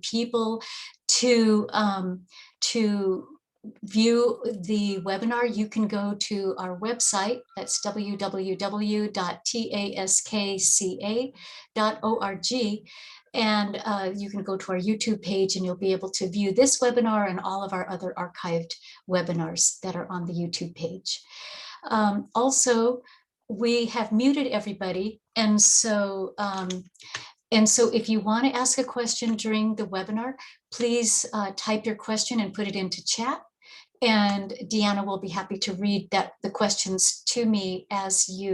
people to view the webinar, you can go to our website. That's www.taskca.org. And you can go to our YouTube page and you'll be able to view this webinar and all of our other archived webinars that are on the YouTube page. Also, we have muted everybody. And so if you want to ask a question during the webinar, please type your question and put it into chat. And Deanna will be happy to read the questions to me as she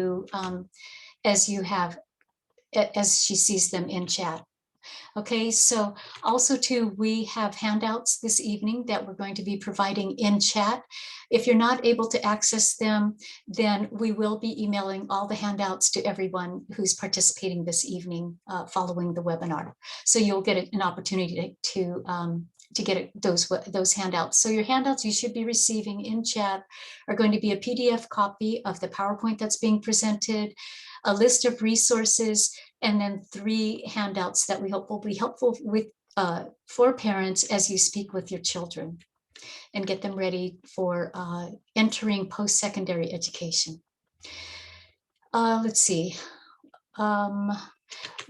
sees them in chat. Okay, so also too, we have handouts this evening that we're going to be providing in chat. If you're not able to access them, then we will be emailing all the handouts to everyone who's participating this evening following the webinar. So you'll get an opportunity to get those handouts. So your handouts you should be receiving in chat are going to be a PDF copy of the PowerPoint that's being presented, a list of resources, and then 3 handouts that we hope will be helpful for parents as you speak with your children and get them ready for entering post-secondary education. Let's see.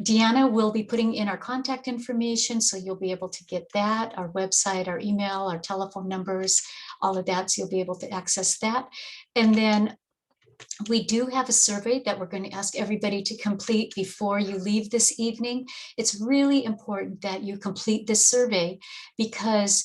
Deanna will be putting in our contact information, so you'll be able to get that, our website, our email, our telephone numbers, all of that, so you'll be able to access that. And then we do have a survey that we're going to ask everybody to complete before you leave this evening. It's really important that you complete this survey because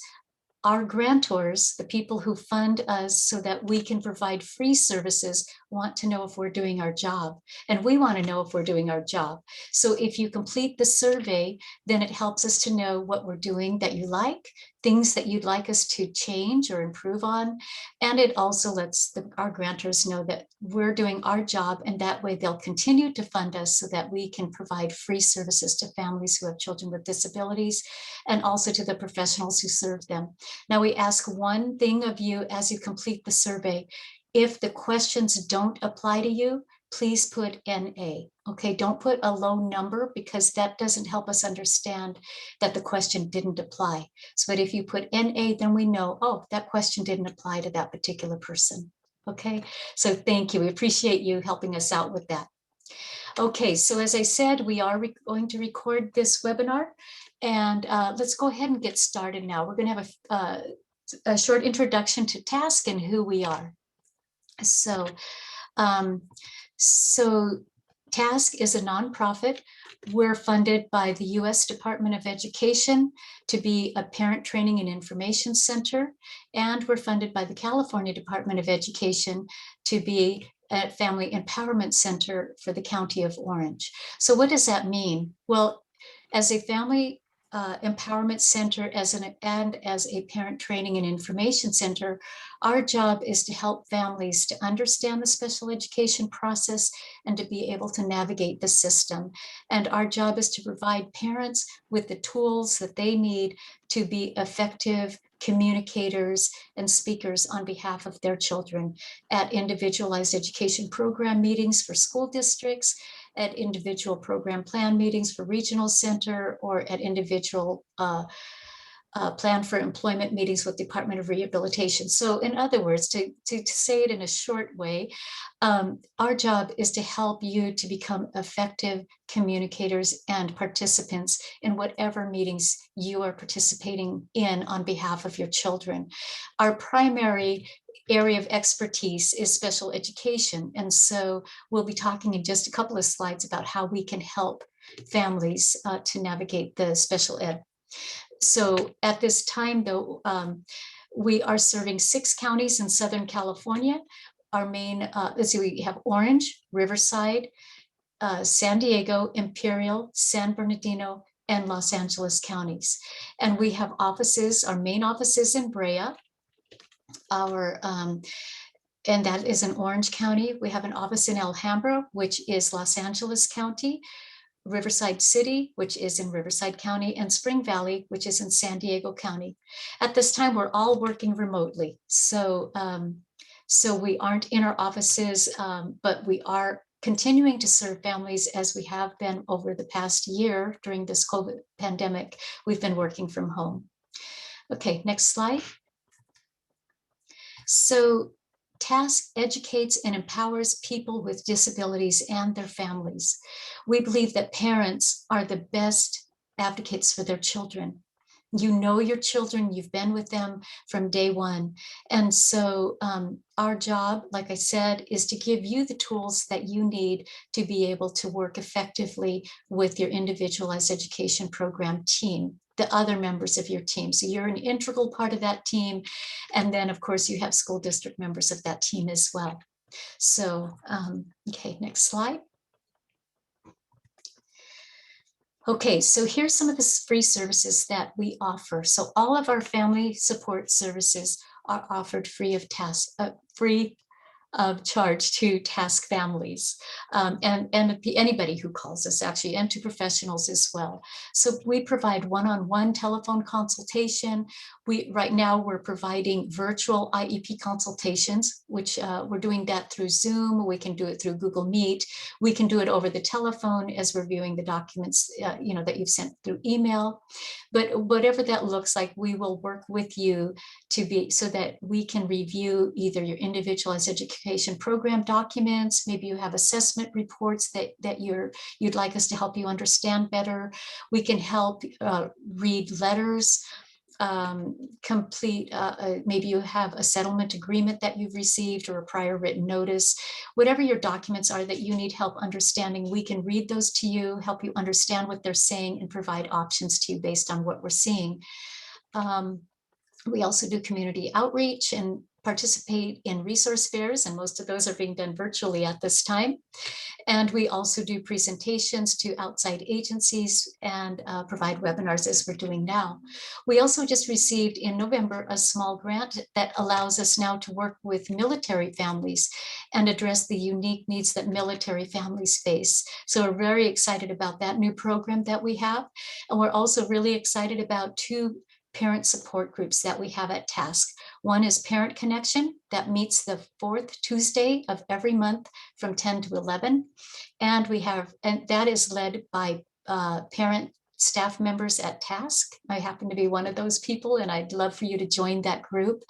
our grantors, the people who fund us so that we can provide free services, want to know if we're doing our job. And we want to know if we're doing our job. So if you complete the survey, then it helps us to know what we're doing that you like, things that you'd like us to change or improve on. And it also lets our grantors know that we're doing our job, and that way they'll continue to fund us so that we can provide free services to families who have children with disabilities and also to the professionals who serve them. Now we ask one thing of you as you complete the survey. If the questions don't apply to you, please put NA. Okay, don't put a low number because that doesn't help us understand that the question didn't apply. So, but if you put NA, then we know, oh, that question didn't apply to that particular person. Okay, so thank you. We appreciate you helping us out with that. Okay, so as I said, we are going to record this webinar, and let's go ahead and get started now. We're going to have a short introduction to TASK and who we are. So TASK is a nonprofit. We're funded by the U.S. Department of Education to be a parent training and information center, and we're funded by the California Department of Education to be a family empowerment center for the County of Orange. So what does that mean? Well, as a family empowerment center and as a parent training and information center, our job is to help families to understand the special education process and to be able to navigate the system. And our job is to provide parents with the tools that they need to be effective communicators and speakers on behalf of their children at individualized education program meetings for school districts, at individual program plan meetings for regional center, or at individual plan for employment meetings with Department of Rehabilitation. So in other words, to say it in a short way, our job is to help you to become effective communicators and participants in whatever meetings you are participating in on behalf of your children. Our primary area of expertise is special education. And so we'll be talking in just a couple of slides about how we can help families to navigate the special ed. So at this time, though, we are serving 6 counties in Southern California. Our main, let's see, we have Orange, Riverside, San Diego, Imperial, San Bernardino, and Los Angeles counties. And we have offices, our main office is in Brea, and that is in Orange County. We have an office in Alhambra, which is Los Angeles County, Riverside City, which is in Riverside County, and Spring Valley, which is in San Diego County. At this time, we're all working remotely. So we aren't in our offices, but we are continuing to serve families as we have been over the past year during this COVID pandemic. We've been working from home. Okay, next slide. So TASK educates and empowers people with disabilities and their families. We believe that parents are the best advocates for their children. You know your children, you've been with them from day one. And so our job, like I said, is to give you the tools that you need to be able to work effectively with your individualized education program team, the other members of your team. So you're an integral part of that team. And then of course you have school district members of that team as well. So, okay, next slide. Okay, so here's some of the free services that we offer. So all of our family support services are offered free of charge to TASK families and anybody who calls us, actually, and to professionals as well. So we provide one-on-one telephone consultation. Right now we're providing virtual IEP consultations, which we're doing that through Zoom. We can do it through Google Meet. We can do it over the telephone as we're viewing the documents that you've sent through email. But whatever that looks like, we will work with you so that we can review either your individualized education program documents. Maybe you have assessment reports that you'd like us to help you understand better. We can help read letters, complete, maybe you have a settlement agreement that you've received or a prior written notice. Whatever your documents are that you need help understanding, we can read those to you, help you understand what they're saying, and provide options to you based on what we're seeing. We also do community outreach and participate in resource fairs, and most of those are being done virtually at this time. And we also do presentations to outside agencies and provide webinars as we're doing now. We also just received in November a small grant that allows us now to work with military families and address the unique needs that military families face. So we're very excited about that new program that we have. And we're also really excited about two parent support groups that we have at TASK. One is Parent Connection that meets the fourth Tuesday of every month from 10 to 11. And that is led by parent staff members at TASK. I happen to be one of those people, and I'd love for you to join that group.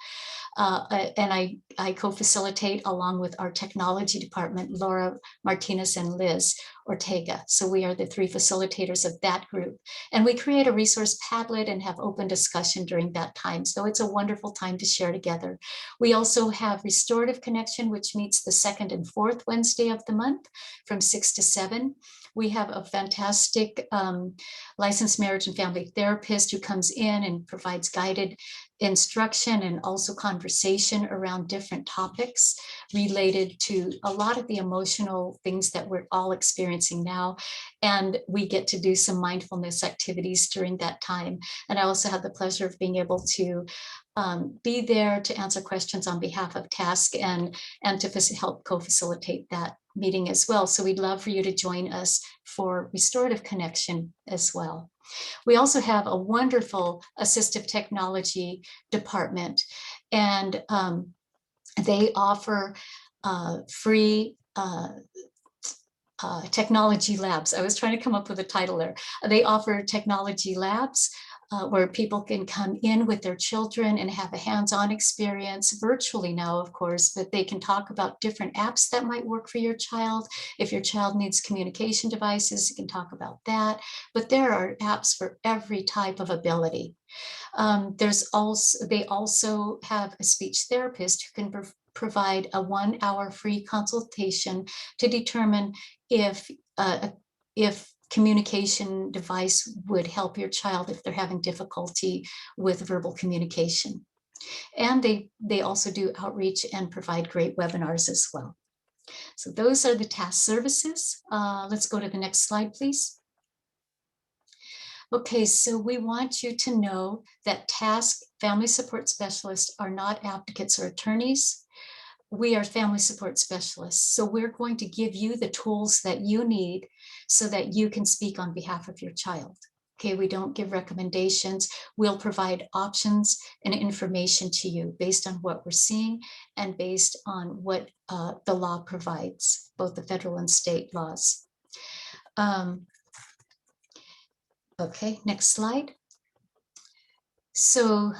And I co-facilitate along with our technology department, Laura Martinez and Liz Ortega. So we are the three facilitators of that group. And we create a resource Padlet and have open discussion during that time. So it's a wonderful time to share together. We also have Restorative Connection, which meets the second and fourth Wednesday of the month from 6 to 7. We have a fantastic licensed marriage and family therapist who comes in and provides guided instruction and also conversation around different topics related to a lot of the emotional things that we're all experiencing now. And we get to do some mindfulness activities during that time. And I also have the pleasure of being able to be there to answer questions on behalf of TASK and to help co-facilitate that meeting as well. So we'd love for you to join us for Restorative Connection as well. We also have a wonderful assistive technology department, and they offer free technology labs. I was trying to come up with a title there. They offer technology labs where people can come in with their children and have a hands-on experience virtually now, of course, but they can talk about different apps that might work for your child. If your child needs communication devices, you can talk about that. But there are apps for every type of ability. They also have a speech therapist who can provide a 1-hour free consultation to determine if communication device would help your child if they're having difficulty with verbal communication. And they also do outreach and provide great webinars as well. So those are the TASK services. Let's go to the next slide, please. Okay, so we want you to know that TASK family support specialists are not advocates or attorneys. We are family support specialists. So we're going to give you the tools that you need so that you can speak on behalf of your child. Okay, we don't give recommendations. We'll provide options and information to you based on what we're seeing and based on what the law provides, both the federal and state laws. Okay, next slide. So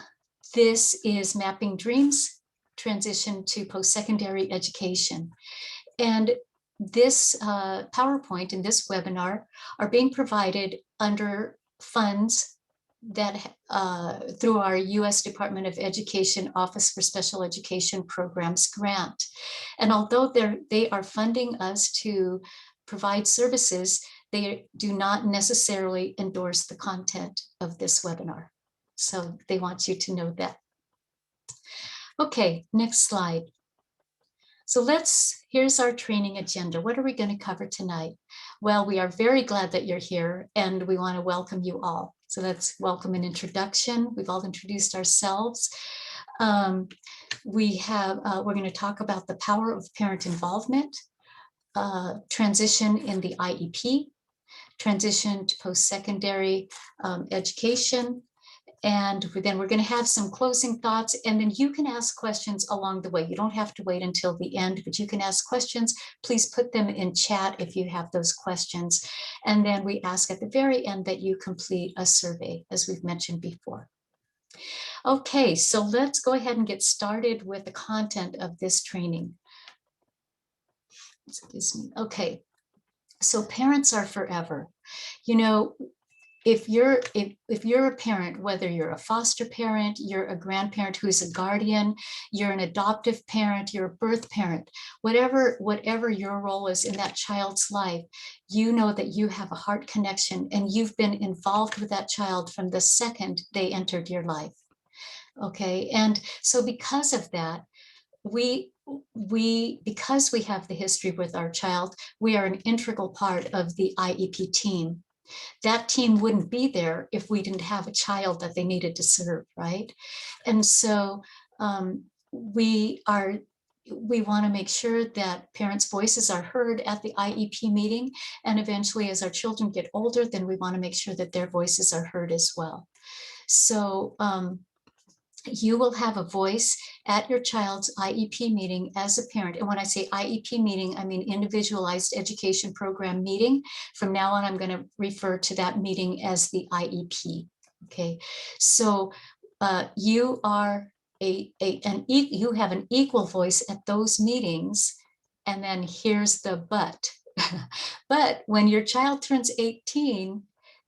this is Mapping Dreams, Transition to Post-Secondary Education. And this PowerPoint and this webinar are being provided under funds that through our U.S. Department of Education Office for Special Education Programs grant. And although they are funding us to provide services, they do not necessarily endorse the content of this webinar. So they want you to know that. Okay, next slide. So here's our training agenda. What are we going to cover tonight? Well, we are very glad that you're here and we want to welcome you all. So let's welcome an introduction. We've all introduced ourselves. We're going to talk about the power of parent involvement, transition in the IEP, transition to post-secondary education, and then we're going to have some closing thoughts, and then you can ask questions along the way. You don't have to wait until the end, but you can ask questions. Please put them in chat if you have those questions. And then we ask at the very end that you complete a survey, as we've mentioned before. Okay, so let's go ahead and get started with the content of this training. Excuse me. Okay, so parents are forever. You know, if you're a parent, whether you're a foster parent, you're a grandparent who's a guardian, you're an adoptive parent, you're a birth parent, whatever your role is in that child's life, you know that you have a heart connection and you've been involved with that child from the second they entered your life. Okay, and so because of that, because we have the history with our child, we are an integral part of the IEP team. That team wouldn't be there if we didn't have a child that they needed to serve, right? And so we want to make sure that parents' voices are heard at the IEP meeting, and eventually as our children get older, then we want to make sure that their voices are heard as well. So you will have a voice at your child's IEP meeting as a parent. And when I say IEP meeting, I mean Individualized Education Program meeting. From now on, I'm going to refer to that meeting as the IEP. Okay, so you are you have an equal voice at those meetings. And then here's the but. But when your child turns 18,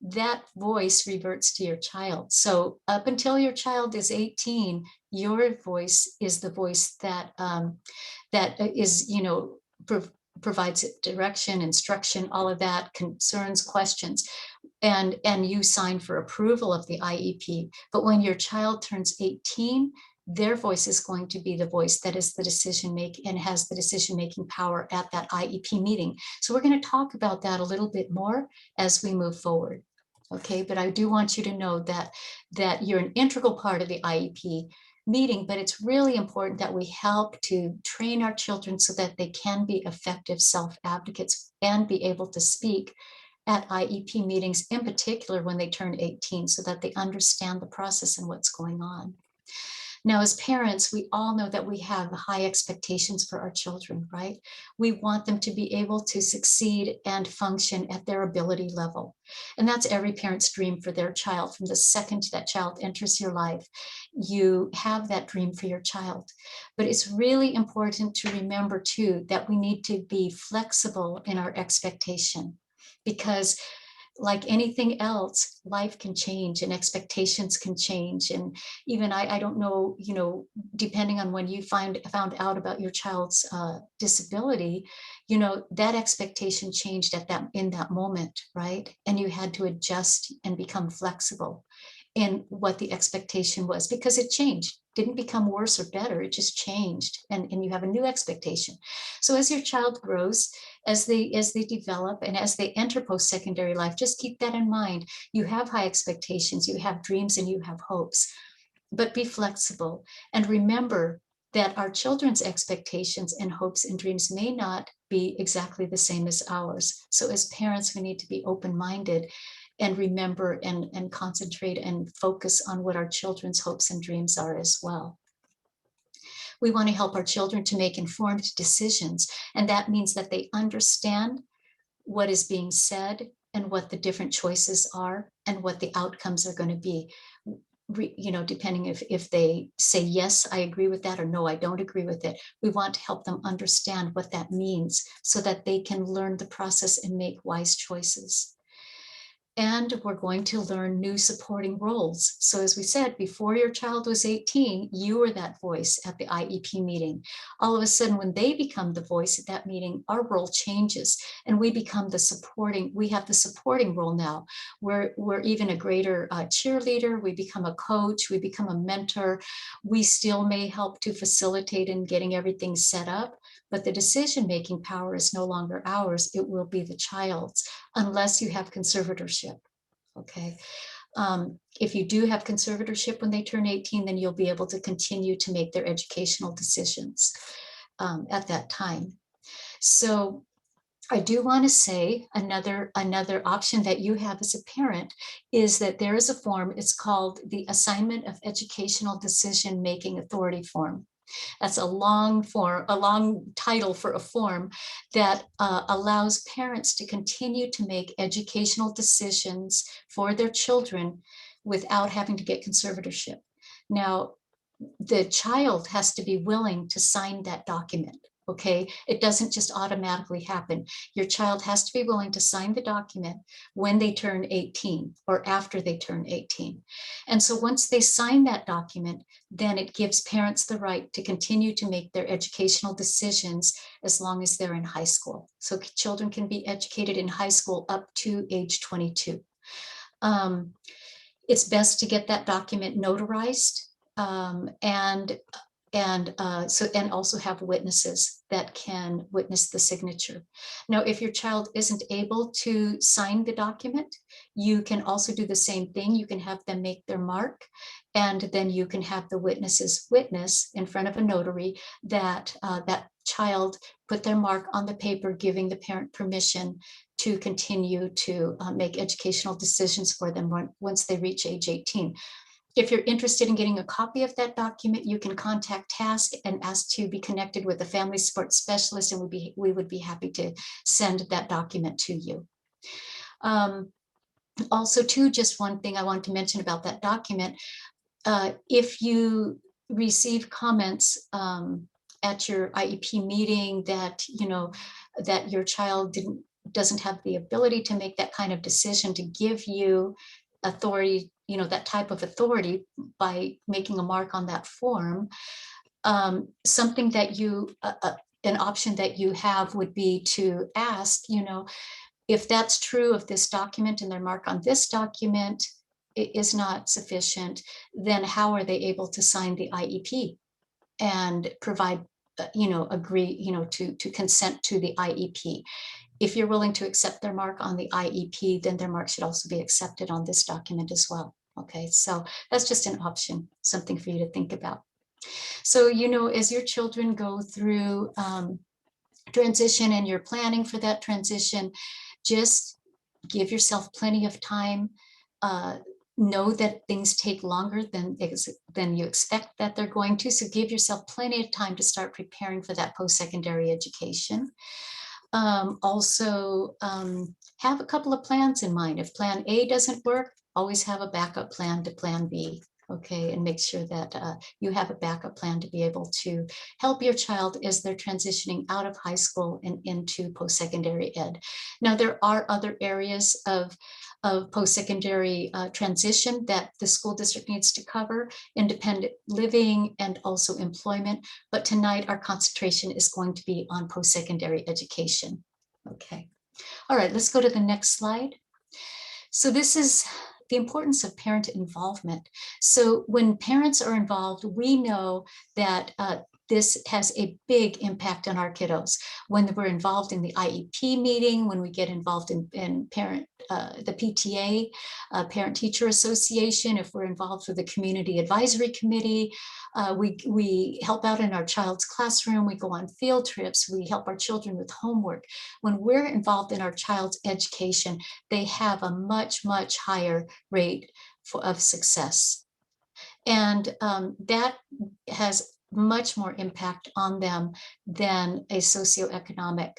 that voice reverts to your child. So up until your child is 18, your voice is the voice that that is, you know, provides direction, instruction, all of that, concerns, questions, and you sign for approval of the IEP. But when your child turns 18, their voice is going to be the voice that is the decision making and has the decision making power at that IEP meeting. So we're going to talk about that a little bit more as we move forward. Okay, but I do want you to know that you're an integral part of the IEP meeting, but it's really important that we help to train our children so that they can be effective self-advocates and be able to speak at IEP meetings, in particular when they turn 18, so that they understand the process and what's going on. Now, as parents, we all know that we have high expectations for our children, right? We want them to be able to succeed and function at their ability level. And that's every parent's dream for their child. From the second that child enters your life, you have that dream for your child. But it's really important to remember, too, that we need to be flexible in our expectation, because like anything else, life can change and expectations can change. And even I don't know, you know, depending on when you found out about your child's disability, you know, that expectation changed in that moment, right? And you had to adjust and become flexible in what the expectation was, because it changed. Didn't become worse or better, it just changed, and you have a new expectation. So as your child grows, as they develop, and as they enter post-secondary life, just keep that in mind. You have high expectations, you have dreams, and you have hopes, but be flexible. And remember that our children's expectations and hopes and dreams may not be exactly the same as ours. So as parents, we need to be open-minded and remember and concentrate and focus on what our children's hopes and dreams are as well. We want to help our children to make informed decisions, and that means that they understand what is being said and what the different choices are and what the outcomes are going to be. Depending if they say, yes, I agree with that, or no, I don't agree with it. We want to help them understand what that means so that they can learn the process and make wise choices. And we're going to learn new supporting roles. So as we said, before your child was 18, you were that voice at the IEP meeting. All of a sudden, when they become the voice at that meeting, our role changes and we become we have the supporting role now. We're even a greater cheerleader. We become a coach, we become a mentor. We still may help to facilitate in getting everything set up, but the decision-making power is no longer ours. It will be the child's, unless you have conservatorship. Okay. If you do have conservatorship when they turn 18, then you'll be able to continue to make their educational decisions at that time. So I do want to say another option that you have as a parent is that there is a form. It's called the Assignment of Educational Decision Making Authority form. That's a long title for a form that allows parents to continue to make educational decisions for their children without having to get conservatorship. Now, the child has to be willing to sign that document. Okay, it doesn't just automatically happen. Your child has to be willing to sign the document when they turn 18 or after they turn 18. And so once they sign that document, then it gives parents the right to continue to make their educational decisions as long as they're in high school. So children can be educated in high school up to age 22. It's best to get that document notarized and also have witnesses that can witness the signature. Now, if your child isn't able to sign the document, you can also do the same thing. You can have them make their mark, and then you can have the witnesses witness in front of a notary that that child put their mark on the paper, giving the parent permission to continue to make educational decisions for them once they reach age 18. If you're interested in getting a copy of that document, you can contact TASC and ask to be connected with a family support specialist, and we would be happy to send that document to you. Also, too, just one thing I want to mention about that document. If you receive comments at your IEP meeting that, that your child doesn't have the ability to make that kind of decision, to give you authority, that type of authority by making a mark on that form, something that an option that you have would be to ask, if that's true of this document and their mark on this document is not sufficient, then how are they able to sign the IEP and provide, agree, to consent to the IEP? If you're willing to accept their mark on the IEP, then their mark should also be accepted on this document as well. Okay, so that's just an option, something for you to think about. So, as your children go through transition and you're planning for that transition, just give yourself plenty of time. Know that things take longer than you expect that they're going to. So give yourself plenty of time to start preparing for that post-secondary education. Also, have a couple of plans in mind. If plan A doesn't work, always have a backup plan to plan B. Okay, and make sure that you have a backup plan to be able to help your child as they're transitioning out of high school and into post-secondary ed. Now, there are other areas of post-secondary transition that the school district needs to cover: independent living and also employment. But tonight, our concentration is going to be on post-secondary education. Okay. All right, let's go to the next slide. So this is the importance of parent involvement. So when parents are involved, we know that this has a big impact on our kiddos. When we're involved in the IEP meeting, when we get involved in the PTA, Parent Teacher Association, if we're involved with the Community Advisory Committee, we help out in our child's classroom, we go on field trips, we help our children with homework. When we're involved in our child's education, they have a much, much higher rate of success. And that has much more impact on them than a socioeconomic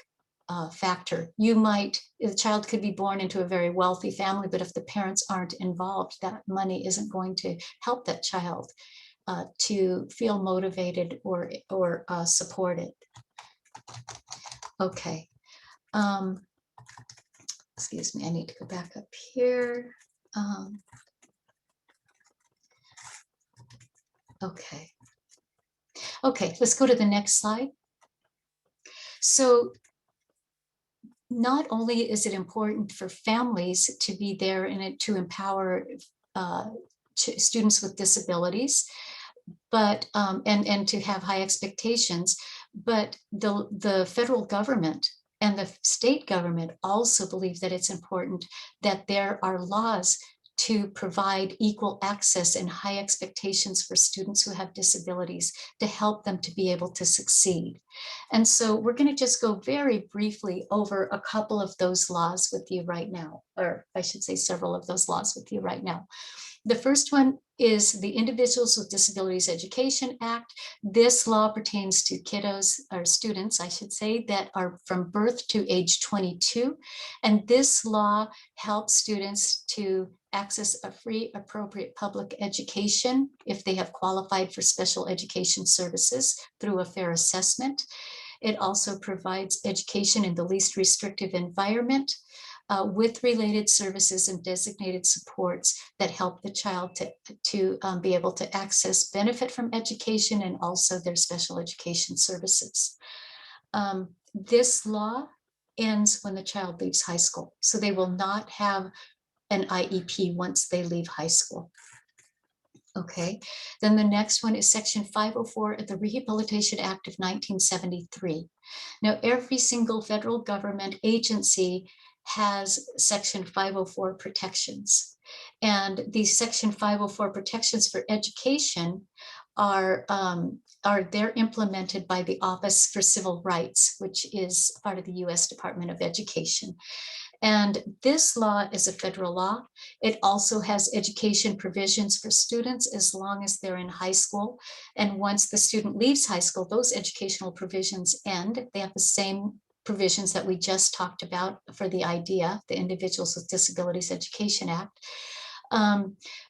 factor. The child could be born into a very wealthy family, but if the parents aren't involved, that money isn't going to help that child to feel motivated or supported. Okay. Excuse me, I need to go back up here. Okay. Okay, let's go to the next slide. So not only is it important for families to be there and to empower students with disabilities, but and to have high expectations, but the federal government and the state government also believe that it's important that there are laws to provide equal access and high expectations for students who have disabilities to help them to be able to succeed. And so we're going to just go very briefly over a couple of those laws with you right now, or I should say several of those laws with you right now. The first one is the Individuals with Disabilities Education Act. This law pertains to kiddos, or students, I should say, that are from birth to age 22. And this law helps students to access a free, appropriate public education if they have qualified for special education services through a fair assessment. It also provides education in the least restrictive environment, with related services and designated supports that help the child to be able to benefit from education and also their special education services. This law ends when the child leaves high school, so they will not have an IEP once they leave high school. Okay, then the next one is Section 504 of the Rehabilitation Act of 1973. Now, every single federal government agency has Section 504 protections. And these Section 504 protections for education are they're implemented by the Office for Civil Rights, which is part of the U.S. Department of Education. And this law is a federal law. It also has education provisions for students as long as they're in high school. And once the student leaves high school, those educational provisions end. They have the same provisions that we just talked about for the IDEA, the Individuals with Disabilities Education Act.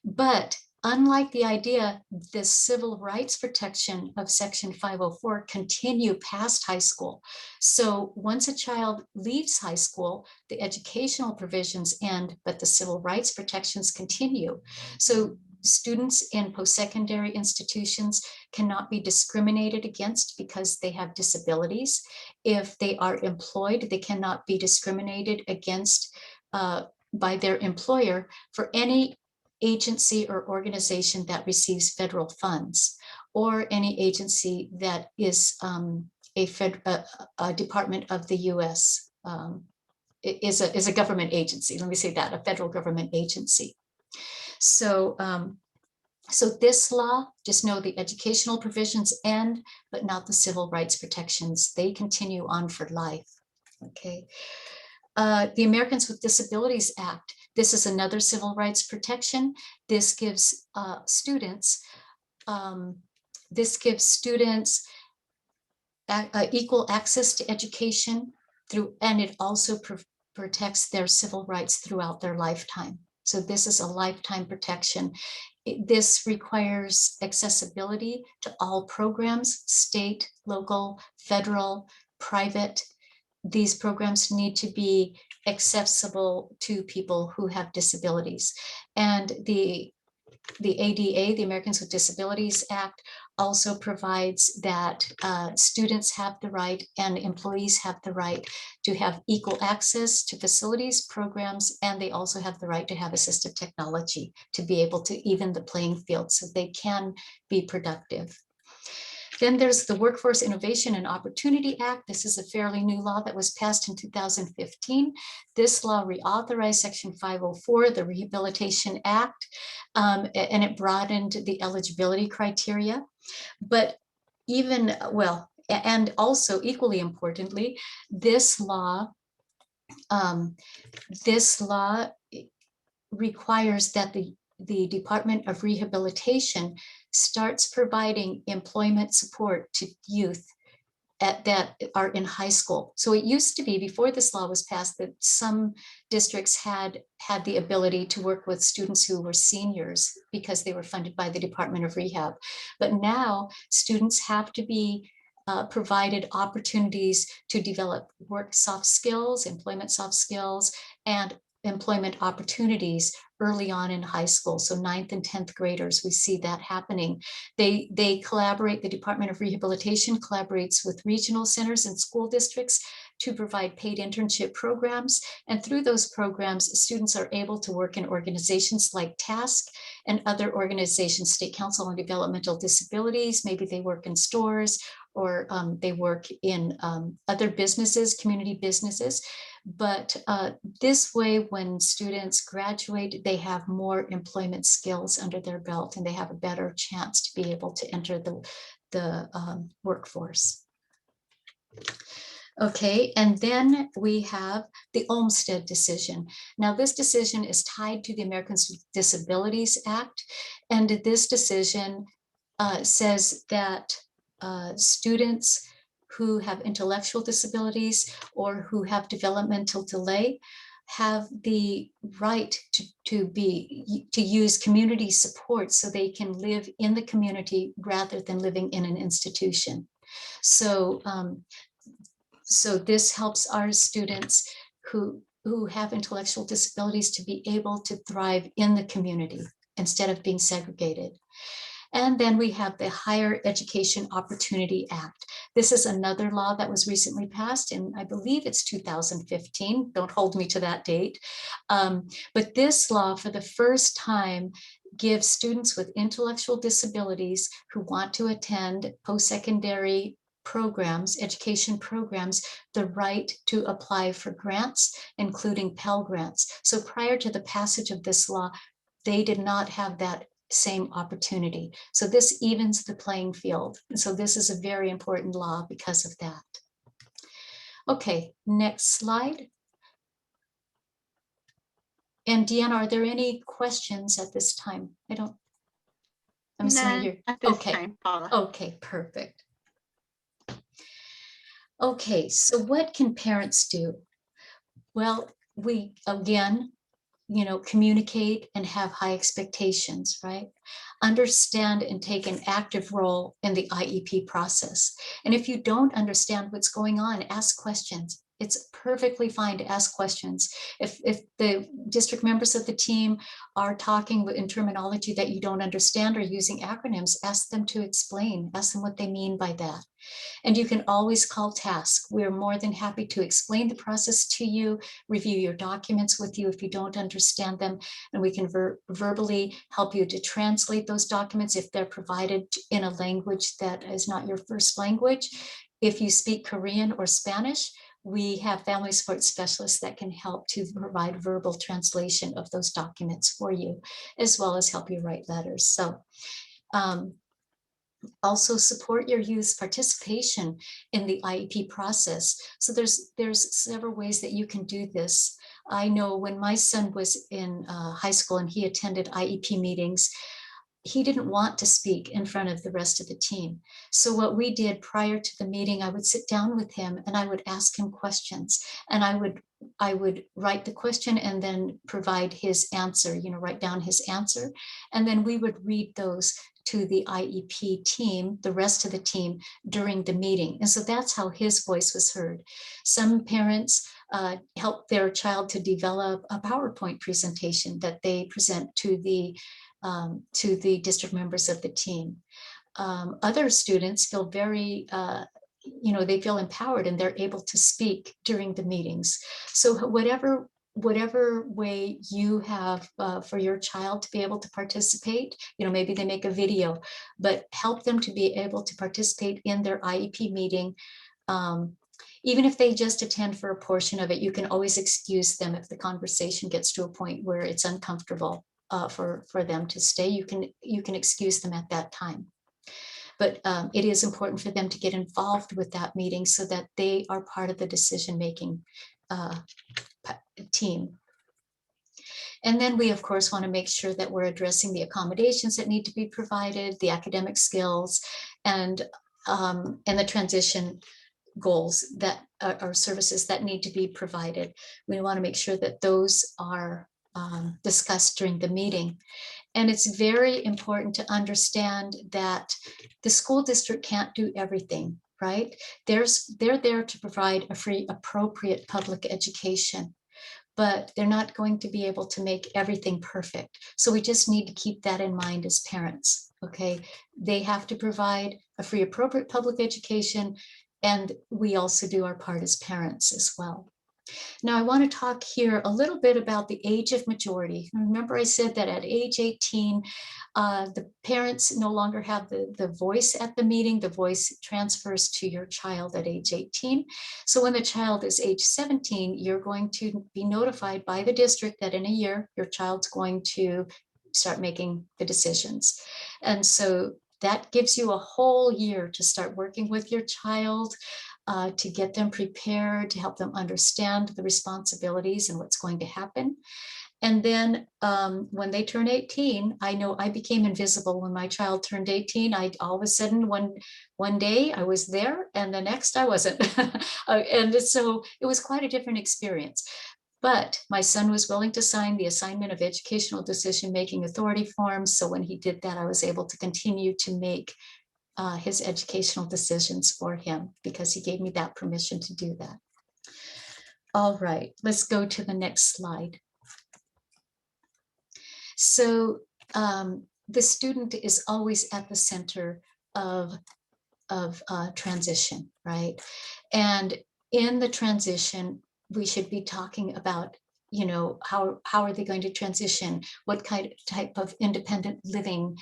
But unlike the IDEA, the civil rights protection of Section 504 continue past high school. So once a child leaves high school, the educational provisions end, but the civil rights protections continue. So students in post-secondary institutions cannot be discriminated against because they have disabilities. If they are employed, they cannot be discriminated against by their employer for any agency or organization that receives federal funds, or any agency that is a department of the U.S. Is a government agency. Let me say that, a federal government agency. So, so this law, just know the educational provisions end, but not the civil rights protections. They continue on for life. Okay. The Americans with Disabilities Act. This is another civil rights protection. This gives students equal access to education and it also protects their civil rights throughout their lifetime. So this is a lifetime protection. This requires accessibility to all programs, state, local, federal, private. These programs need to be accessible to people who have disabilities. And the ADA, the Americans with Disabilities Act, also provides that students have the right and employees have the right to have equal access to facilities, programs, and they also have the right to have assistive technology to be able to even the playing field so they can be productive. Then there's the Workforce Innovation and Opportunity Act. This is a fairly new law that was passed in 2015. This law reauthorized Section 504, the Rehabilitation Act, and it broadened the eligibility criteria. But even, well, and also equally importantly, this law requires that the Department of Rehabilitation starts providing employment support to youth that are in high school. So it used to be, before this law was passed, that some districts had the ability to work with students who were seniors because they were funded by the Department of Rehab. But now students have to be provided opportunities to develop work soft skills, employment soft skills, and employment opportunities early on in high school. So 9th and 10th graders, we see that happening. They collaborate, the Department of Rehabilitation collaborates with regional centers and school districts to provide paid internship programs. And through those programs, students are able to work in organizations like TASK and other organizations, State Council on Developmental Disabilities. Maybe they work in stores, or they work in other businesses, community businesses. But this way, when students graduate, they have more employment skills under their belt, and they have a better chance to be able to enter the workforce. Okay, and then we have the Olmstead decision. Now, this decision is tied to the Americans with Disabilities Act, and this decision says that students who have intellectual disabilities or who have developmental delay have the right to use community support so they can live in the community rather than living in an institution. So so this helps our students who have intellectual disabilities to be able to thrive in the community instead of being segregated. And then we have the Higher Education Opportunity Act. This is another law that was recently passed, and I believe it's 2015. Don't hold me to that date. But this law, for the first time, gives students with intellectual disabilities who want to attend post-secondary programs, education programs, the right to apply for grants, including Pell Grants. So prior to the passage of this law, they did not have that same opportunity. So this evens the playing field. And so this is a very important law because of that. Okay, next slide. And Deanna, are there any questions at this time? I'm assuming you're at this okay. time, Paula. Okay, perfect. Okay, so what can parents do? Well, we, again, communicate and have high expectations, right? Understand and take an active role in the IEP process. And if you don't understand what's going on, ask questions. It's perfectly fine to ask questions. If the district members of the team are talking in terminology that you don't understand or using acronyms, ask them to explain, ask them what they mean by that. And you can always call TASK. We're more than happy to explain the process to you, review your documents with you if you don't understand them, and we can verbally help you to translate those documents if they're provided in a language that is not your first language. If you speak Korean or Spanish, we have family support specialists that can help to provide verbal translation of those documents for you, as well as help you write letters. So also support your youth's participation in the IEP process. So there's several ways that you can do this. I know when my son was in high school and he attended IEP meetings, he didn't want to speak in front of the rest of the team. So what we did prior to the meeting, I would sit down with him and I would ask him questions, and I would write the question and then provide his answer, write down his answer. And then we would read those to the IEP team, the rest of the team, during the meeting. And so that's how his voice was heard. Some parents help their child to develop a PowerPoint presentation that they present to the district members of the team. Other students feel very, they feel empowered and they're able to speak during the meetings. So whatever whatever way you have for your child to be able to participate, maybe they make a video, but help them to be able to participate in their IEP meeting. Even if they just attend for a portion of it, you can always excuse them if the conversation gets to a point where it's uncomfortable for them to stay. You can excuse them at that time. But it is important for them to get involved with that meeting so that they are part of the decision-making team. And then we, of course, want to make sure that we're addressing the accommodations that need to be provided, the academic skills, and the transition goals that are services that need to be provided. We want to make sure that those are discussed during the meeting. And it's very important to understand that the school district can't do everything, right? They're there to provide a free, appropriate public education, but they're not going to be able to make everything perfect. So we just need to keep that in mind as parents, okay? They have to provide a free, appropriate public education, and we also do our part as parents as well. Now, I want to talk here a little bit about the age of majority. Remember, I said that at age 18, the parents no longer have the voice at the meeting. The voice transfers to your child at age 18. So when the child is age 17, you're going to be notified by the district that in a year, your child's going to start making the decisions. And so that gives you a whole year to start working with your child, to get them prepared, to help them understand the responsibilities and what's going to happen. And then when they turn 18, I know I became invisible when my child turned 18. I all of a sudden one day I was there and the next I wasn't. And so it was quite a different experience. But my son was willing to sign the assignment of educational decision-making authority forms. So when he did that, I was able to continue to make his educational decisions for him because he gave me that permission to do that. All right, let's go to the next slide. So the student is always at the center of transition, right? And in the transition, we should be talking about, how are they going to transition? What type of independent living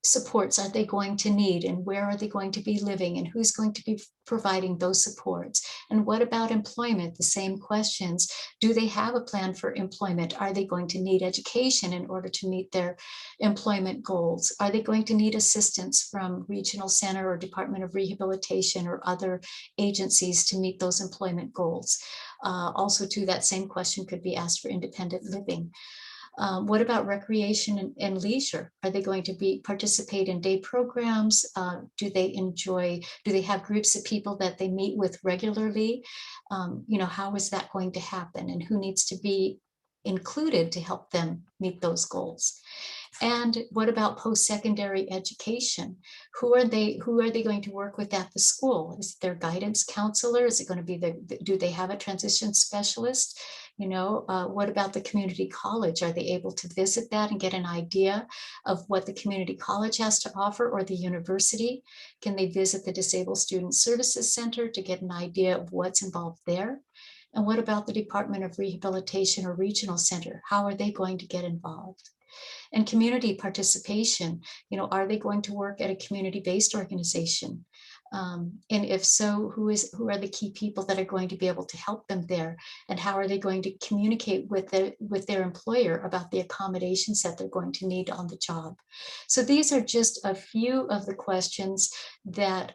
supports are they going to need, and where are they going to be living, and who's going to be providing those supports? And what about employment? The same questions. Do they have a plan for employment? Are they going to need education in order to meet their employment goals? Are they going to need assistance from regional center or Department of Rehabilitation or other agencies to meet those employment goals? Also, too, that same question could be asked for independent living. What about recreation and leisure? Are they going to participate in day programs? Do they have groups of people that they meet with regularly? How is that going to happen? And who needs to be included to help them meet those goals? And what about post-secondary education? Who are they going to work with at the school? Is there guidance counselor? Is it going to be do they have a transition specialist? What about the community college? Are they able to visit that and get an idea of what the community college has to offer, or the university? Can they visit the Disabled Student Services Center to get an idea of what's involved there? And what about the Department of Rehabilitation or Regional Center? How are they going to get involved? And community participation, are they going to work at a community-based organization? And if so, who are the key people that are going to be able to help them there? And how are they going to communicate with their employer about the accommodations that they're going to need on the job? So these are just a few of the questions that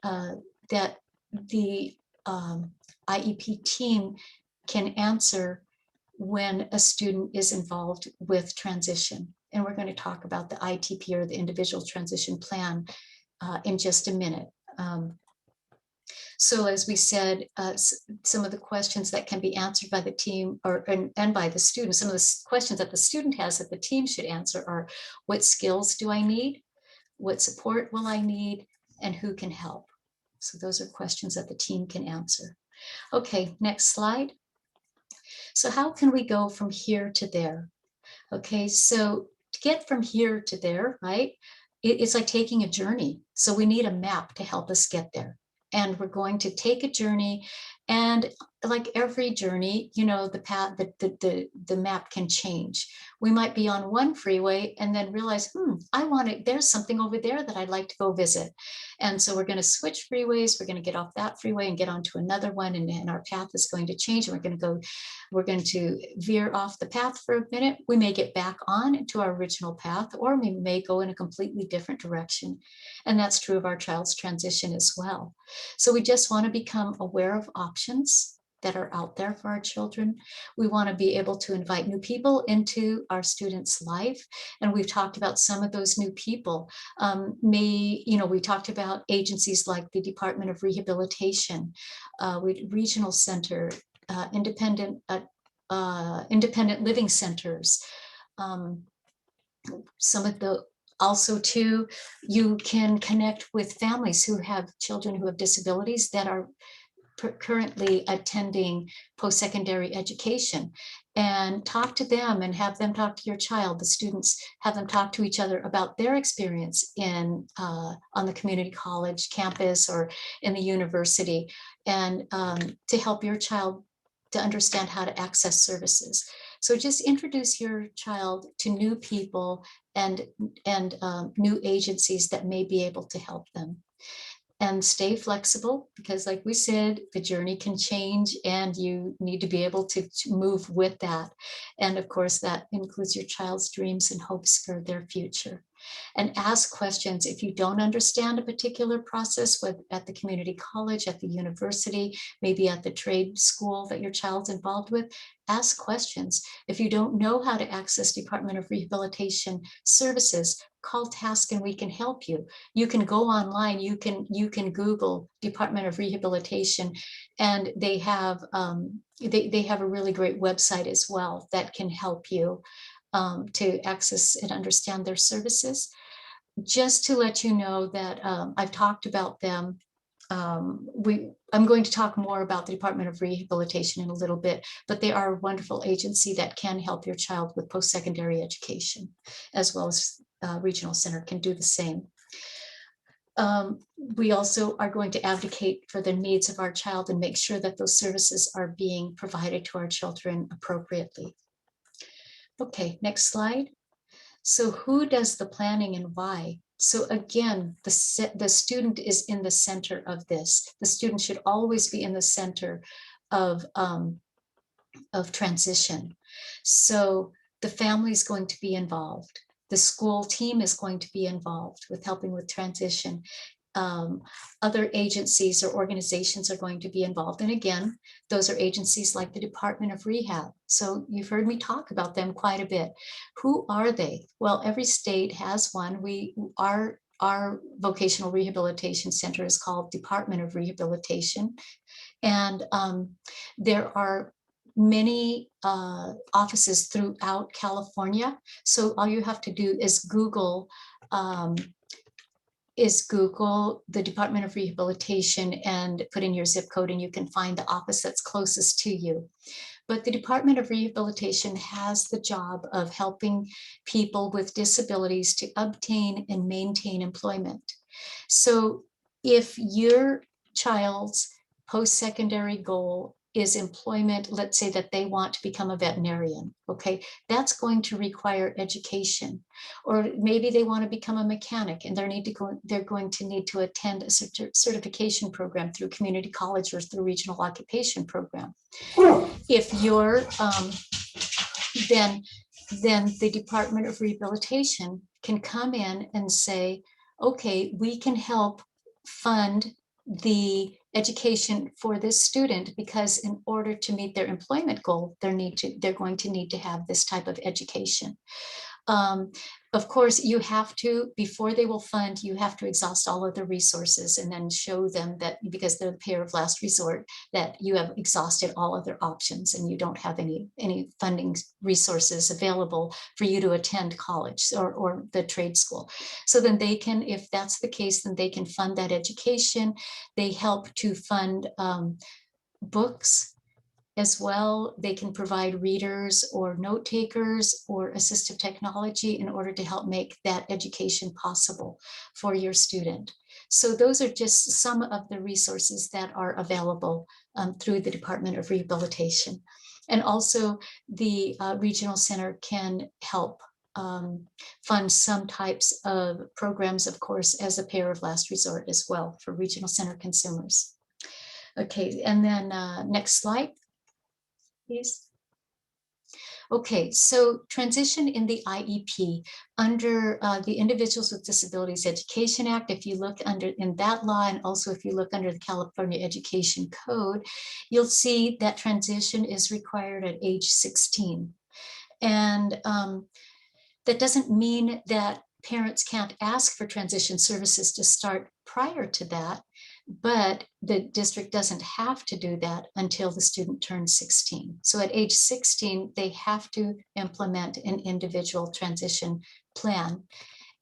the IEP team can answer when a student is involved with transition. And we're going to talk about the ITP, or the Individual Transition Plan, in just a minute. So as we said, some of the questions that can be answered by the team and by the student, some of the questions that the student has that the team should answer are: what skills do I need? What support will I need? And who can help? So those are questions that the team can answer. Okay, next slide. So how can we go from here to there? Okay, so to get from here to there, right, it's like taking a journey. So we need a map to help us get there. And we're going to take a journey And like every journey, you know, the path, the map can change. We might be on one freeway and then realize, I want to, there's something over there that I'd like to go visit. And so we're going to switch freeways. We're going to get off that freeway and get onto another one. And our path is going to change. And we're going to veer off the path for a minute. We may get back on to our original path, or we may go in a completely different direction. And that's true of our child's transition as well. So we just want to become aware of options that are out there for our children. We want to be able to invite new people into our students' life. And we've talked about some of those new people. We talked about agencies like the Department of Rehabilitation, regional center, independent living centers. Some of the Also, too, you can connect with families who have children who have disabilities that are currently attending post-secondary education, and talk to them and have them talk to your child. The students, have them talk to each other about their experience on the community college campus or in the university, and to help your child to understand how to access services. So just introduce your child to new people and new agencies that may be able to help them. And stay flexible, because like we said, the journey can change and you need to be able to move with that. And of course, that includes your child's dreams and hopes for their future. And ask questions if you don't understand a particular process, whether at the community college, at the university, maybe at the trade school that your child's involved with. Ask questions. If you don't know how to access Department of Rehabilitation services, call Task and we can help you. You can go online, you can Google Department of Rehabilitation, and they have they have a really great website as well that can help you to access and understand their services. Just to let you know that I've talked about them. I'm going to talk more about the Department of Rehabilitation in a little bit, but they are a wonderful agency that can help your child with post-secondary education, as well as Regional Center can do the same. We also are going to advocate for the needs of our child and make sure that those services are being provided to our children appropriately. Okay, next slide. So who does the planning and why? So again, the student is in the center of this. The student should always be in the center of transition. So the family is going to be involved. The school team is going to be involved with helping with transition. Other agencies or organizations are going to be involved. And again, those are agencies like the Department of Rehab. So you've heard me talk about them quite a bit. Who are they? Well, every state has one. Our vocational rehabilitation center is called Department of Rehabilitation. And there are many offices throughout California. So all you have to do is Google the Department of Rehabilitation and put in your zip code, and you can find the office that's closest to you. But the Department of Rehabilitation has the job of helping people with disabilities to obtain and maintain employment. So if your child's post-secondary goal is employment, let's say that they want to become a veterinarian, okay, that's going to require education. Or maybe they want to become a mechanic and they're going to need to attend a certification program through community college or through regional occupation program. If you're then the Department of Rehabilitation can come in and say, okay, we can help fund the education for this student, because in order to meet their employment goal, they're going to need to have this type of education. Of course, you have to, before they will fund, you have to exhaust all of the resources and then show them that, because they're the payer of last resort, that you have exhausted all other options and you don't have any funding resources available for you to attend college or the trade school. So then they can, if that's the case, then they can fund that education. They help to fund books As well, they can provide readers or note takers or assistive technology in order to help make that education possible for your student. So those are just some of the resources that are available through the Department of Rehabilitation. And also the Regional Center can help fund some types of programs, of course, as a payer of last resort as well for Regional Center consumers. Okay, and then next slide, please. Okay, so transition in the IEP under the Individuals with Disabilities Education Act, if you look under in that law, and also if you look under the California Education Code, you'll see that transition is required at age 16. And that doesn't mean that parents can't ask for transition services to start prior to that, but the district doesn't have to do that until the student turns 16. So at age 16, they have to implement an individual transition plan.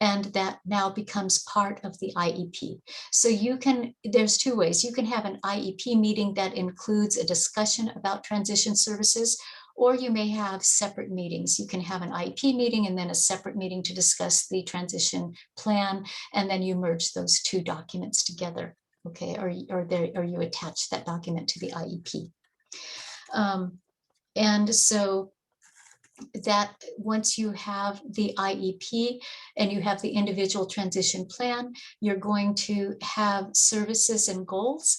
And that now becomes part of the IEP. So you can, there's two ways. You can have an IEP meeting that includes a discussion about transition services, or you may have separate meetings. You can have an IEP meeting and then a separate meeting to discuss the transition plan, and then you merge those two documents together, okay? Or you attach that document to the IEP. And so that once you have the IEP and you have the individual transition plan, you're going to have services and goals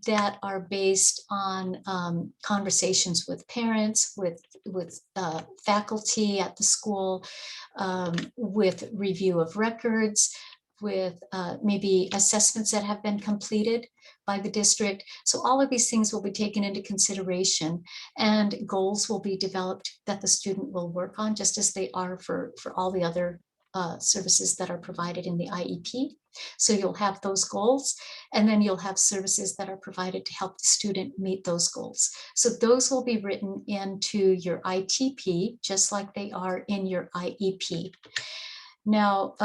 that are based on conversations with parents, with faculty at the school, with review of records, with maybe assessments that have been completed by the district. So all of these things will be taken into consideration, and goals will be developed that the student will work on, just as they are for all the other services that are provided in the IEP. So you'll have those goals, and then you'll have services that are provided to help the student meet those goals. So those will be written into your ITP, just like they are in your IEP. Now,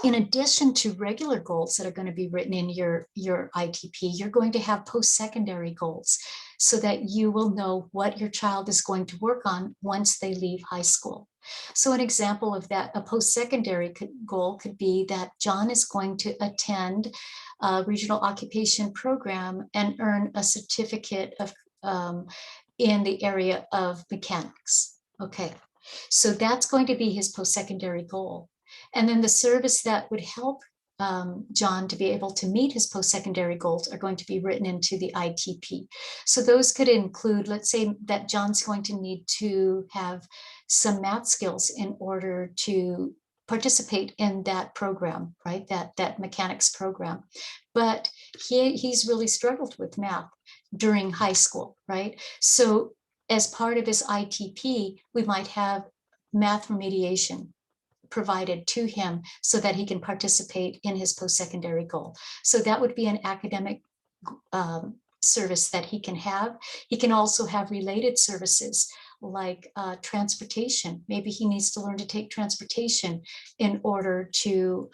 in addition to regular goals that are going to be written in your ITP, you're going to have post-secondary goals so that you will know what your child is going to work on once they leave high school. So an example of that, a post-secondary goal could be that John is going to attend a regional occupation program and earn a certificate of in the area of mechanics. Okay, so that's going to be his post-secondary goal. And then the service that would help John to be able to meet his post-secondary goals are going to be written into the ITP. So those could include, let's say that John's going to need to have some math skills in order to participate in that program, right? That mechanics program. But he's really struggled with math during high school, right? So as part of his ITP, we might have math remediation provided to him so that he can participate in his post-secondary goal. So that would be an academic service that he can have. He can also have related services like transportation. Maybe he needs to learn to take transportation in order to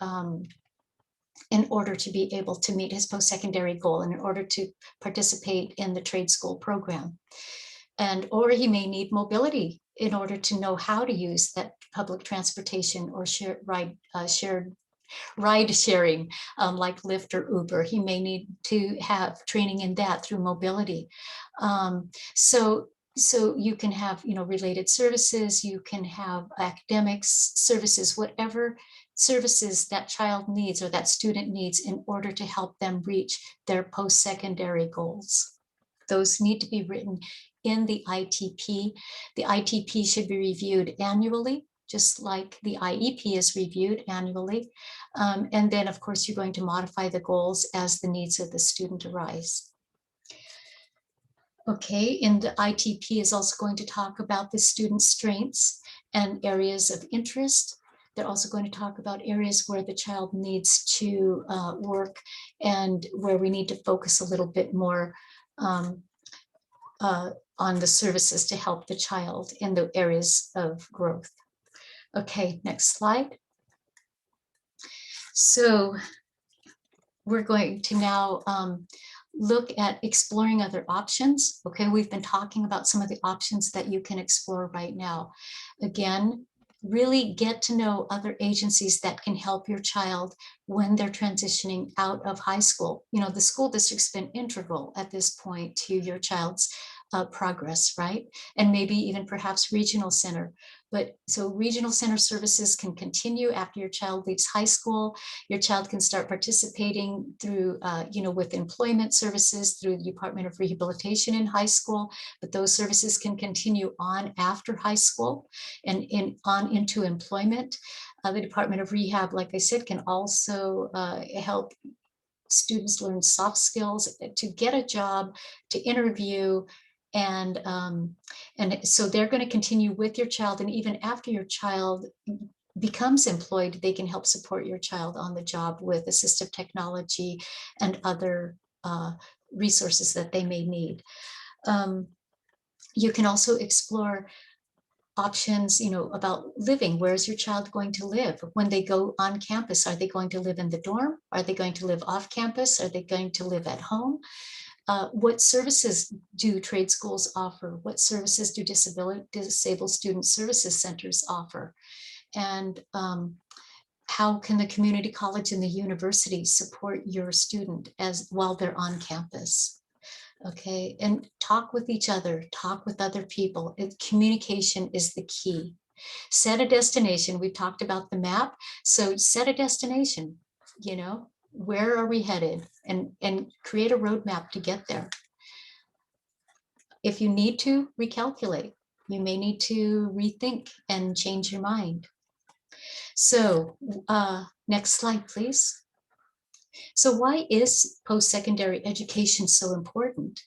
be able to meet his post-secondary goal and in order to participate in the trade school program. And or he may need mobility in order to know how to use that public transportation or shared ride sharing, like Lyft or Uber. He may need to have training in that through mobility. So you can have, related services, you can have academics services, whatever services that child needs or that student needs in order to help them reach their post-secondary goals. Those need to be written in the ITP. The ITP should be reviewed annually, just like the IEP is reviewed annually. And then, of course, you're going to modify the goals as the needs of the student arise. Okay, and the ITP is also going to talk about the student's strengths and areas of interest. They're also going to talk about areas where the child needs to work and where we need to focus a little bit more on the services to help the child in the areas of growth. Okay, next slide. So we're going to now look at exploring other options. Okay, we've been talking about some of the options that you can explore right now. Again, really get to know other agencies that can help your child when they're transitioning out of high school. You know, the school district's been integral at this point to your child's progress, right? And maybe even perhaps regional center. But so regional center services can continue after your child leaves high school. Your child can start participating through, with employment services through the Department of Rehabilitation in high school, but those services can continue on after high school and on into employment. The Department of Rehab, like I said, can also help students learn soft skills to get a job, to interview, and so they're going to continue with your child, and even after your child becomes employed, they can help support your child on the job with assistive technology and other resources that they may need. You can also explore options, about living. Where's your child going to live when they go on campus? Are they going to live in the dorm? Are they going to live off campus? Are they going to live at home? What services do trade schools offer? What services do disabled student services centers offer? And how can the community college and the university support your student while they're on campus? Okay, and talk with each other, talk with other people. Communication is the key. Set a destination. We talked about the map. So set a destination, where are we headed? And create a roadmap to get there. If you need to recalculate, you may need to rethink and change your mind. So next slide, please. So why is post-secondary education so important,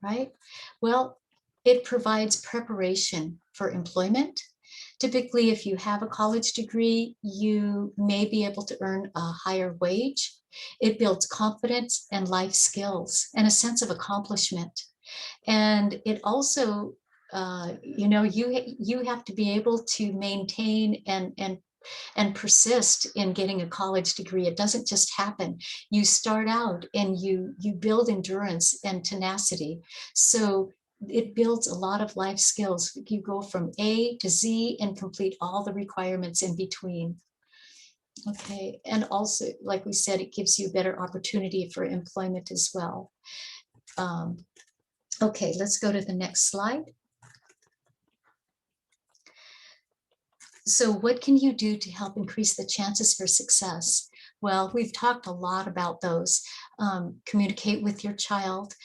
right? Well, it provides preparation for employment. Typically, if you have a college degree, you may be able to earn a higher wage. It builds confidence and life skills and a sense of accomplishment. And it also, you have to be able to maintain and persist in getting a college degree. It doesn't just happen. You start out and you build endurance and tenacity. So it builds a lot of life skills. You go from A to Z and complete all the requirements in between. Okay, and also, like we said, it gives you better opportunity for employment as well. Okay, let's go to the next slide. So what can you do to help increase the chances for success? Well, we've talked a lot about those. Communicate with your child.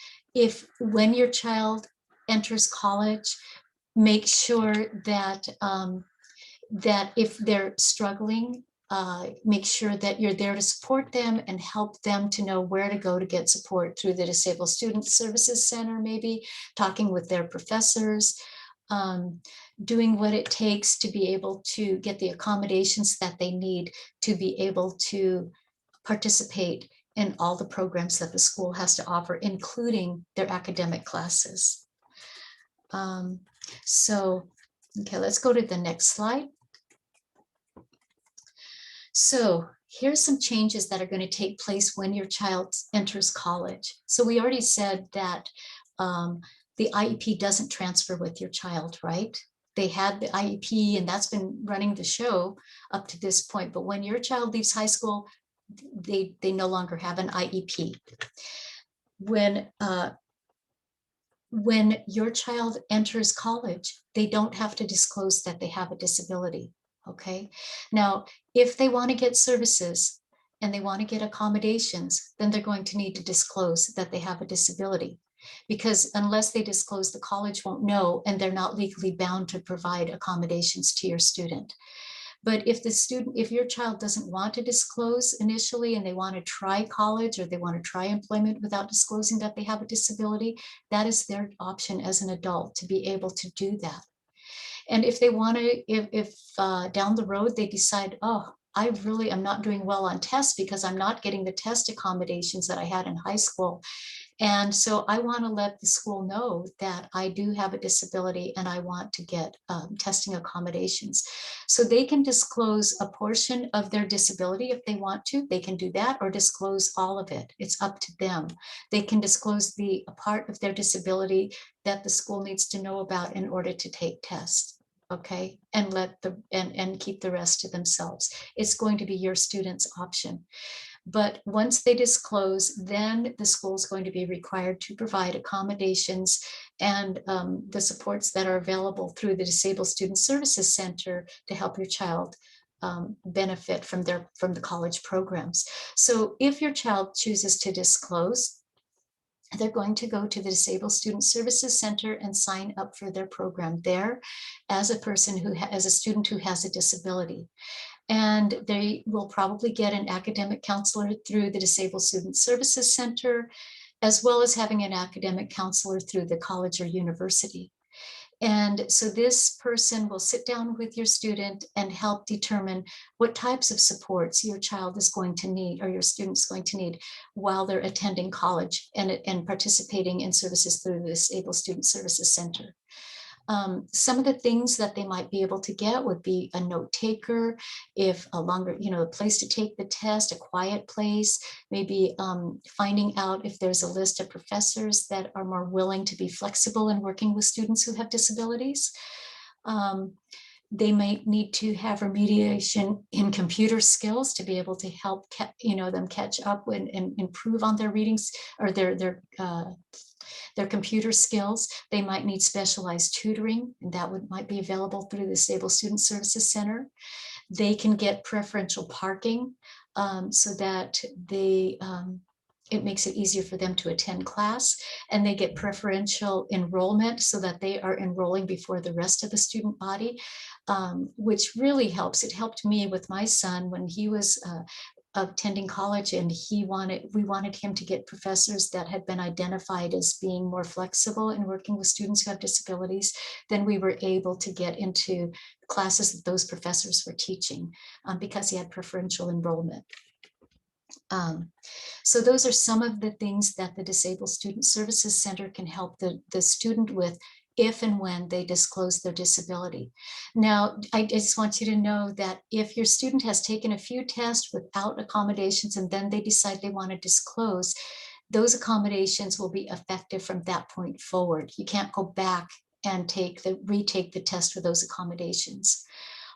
When your child enters college, make sure that that if they're struggling, make sure that you're there to support them and help them to know where to go to get support through the Disabled Student Services Center, maybe talking with their professors, doing what it takes to be able to get the accommodations that they need to be able to participate in all the programs that the school has to offer, including their academic classes. Okay, let's go to the next slide. So here's some changes that are going to take place when your child enters college. So we already said that the IEP doesn't transfer with your child, right? They had the IEP and that's been running the show up to this point. But when your child leaves high school, they no longer have an IEP. When your child enters college, they don't have to disclose that they have a disability. Okay. Now, if they want to get services and they want to get accommodations, then they're going to need to disclose that they have a disability, because unless they disclose, the college won't know, and they're not legally bound to provide accommodations to your student. But if your child doesn't want to disclose initially and they want to try college or they want to try employment without disclosing that they have a disability, that is their option as an adult to be able to do that. And if they want to, if down the road they decide, oh, I really am not doing well on tests because I'm not getting the test accommodations that I had in high school, And so I want to let the school know that I do have a disability and I want to get testing accommodations. So they can disclose a portion of their disability if they want to. They can do that, or disclose all of it. It's up to them. They can disclose the part of their disability that the school needs to know about in order to take tests. Okay, and and keep the rest to themselves. It's going to be your student's option. But once they disclose, then the school is going to be required to provide accommodations and the supports that are available through the Disabled Student Services Center to help your child benefit from the college programs. So if your child chooses to disclose, they're going to go to the Disabled Student Services Center and sign up for their program there as a person as a student who has a disability. And they will probably get an academic counselor through the Disabled Student Services Center, as well as having an academic counselor through the college or university. And so this person will sit down with your student and help determine what types of supports your child is going to need, or your student's going to need, while they're attending college and participating in services through the Disabled Student Services Center. Some of the things that they might be able to get would be a note taker, if a longer, a place to take the test, a quiet place, maybe finding out if there's a list of professors that are more willing to be flexible in working with students who have disabilities. They may need to have remediation in computer skills to be able to help them catch up and improve on their readings or their computer skills. They might need specialized tutoring, and that might be available through the Disabled Student Services Center. They can get preferential parking so that it makes it easier for them to attend class, and they get preferential enrollment so that they are enrolling before the rest of the student body, which really helps. It helped me with my son when he was attending college, and we wanted him to get professors that had been identified as being more flexible in working with students who have disabilities. Then we were able to get into classes that those professors were teaching because he had preferential enrollment. So those are some of the things that the Disabled Student Services Center can help the student with if and when they disclose their disability. Now, I just want you to know that if your student has taken a few tests without accommodations and then they decide they want to disclose, those accommodations will be effective from that point forward. You can't go back and retake the test for those accommodations.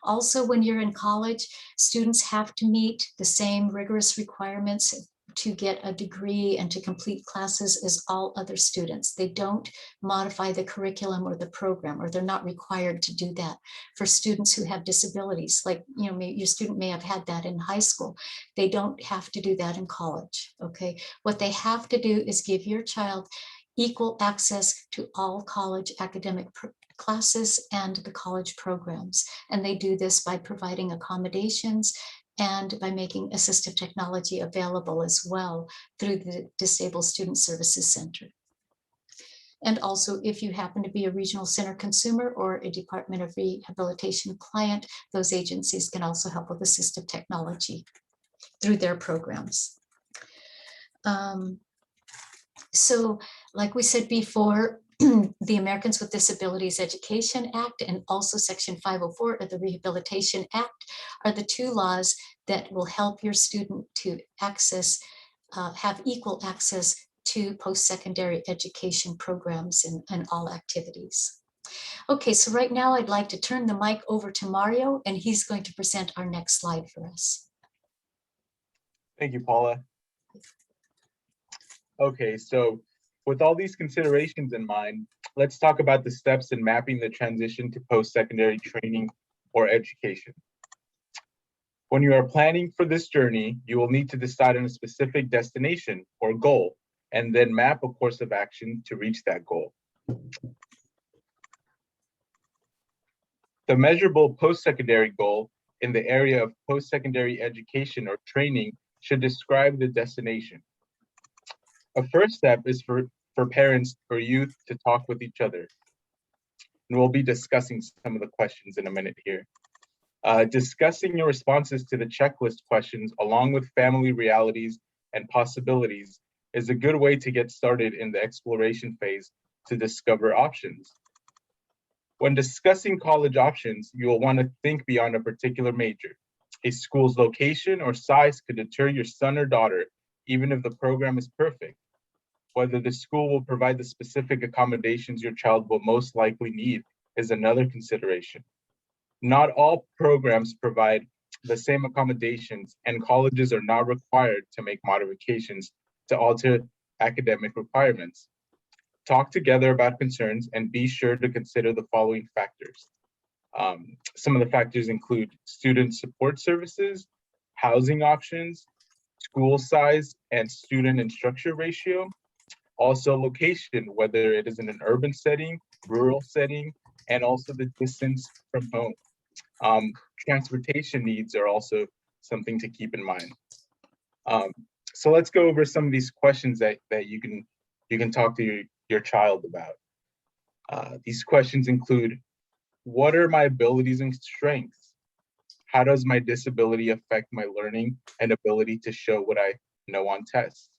Also, when you're in college, students have to meet the same rigorous requirements to get a degree and to complete classes as all other students. They don't modify the curriculum or the program, or they're not required to do that for students who have disabilities. Like, your student may have had that in high school. They don't have to do that in college, okay? What they have to do is give your child equal access to all college academic classes and the college programs. And they do this by providing accommodations and by making assistive technology available as well through the Disabled Student Services Center. And also, if you happen to be a regional center consumer or a Department of Rehabilitation client, those agencies can also help with assistive technology through their programs. So, like we said before, the Americans with Disabilities Education Act and also Section 504 of the Rehabilitation Act are the two laws that will help your student to have equal access to post-secondary education programs and all activities. Okay, so right now I'd like to turn the mic over to Mario, and he's going to present our next slide for us. Thank you, Paula. Okay, so with all these considerations in mind, let's talk about the steps in mapping the transition to post-secondary training or education. When you are planning for this journey, you will need to decide on a specific destination or goal, and then map a course of action to reach that goal. The measurable post-secondary goal in the area of post-secondary education or training should describe the destination. A first step is for parents or youth to talk with each other. And we'll be discussing some of the questions in a minute here. Discussing your responses to the checklist questions along with family realities and possibilities is a good way to get started in the exploration phase to discover options. When discussing college options, you will want to think beyond a particular major. A school's location or size could deter your son or daughter, even if the program is perfect. Whether the school will provide the specific accommodations your child will most likely need is another consideration. Not all programs provide the same accommodations, and colleges are not required to make modifications to alter academic requirements. Talk together about concerns and be sure to consider the following factors. Some of the factors include student support services, housing options, school size and student instructor ratio, also location, whether it is in an urban setting, rural setting, and also the distance from home. Transportation needs are also something to keep in mind. So let's go over some of these questions that you can talk to your child about. These questions include, what are my abilities and strengths? How does my disability affect my learning and ability to show what I know on tests?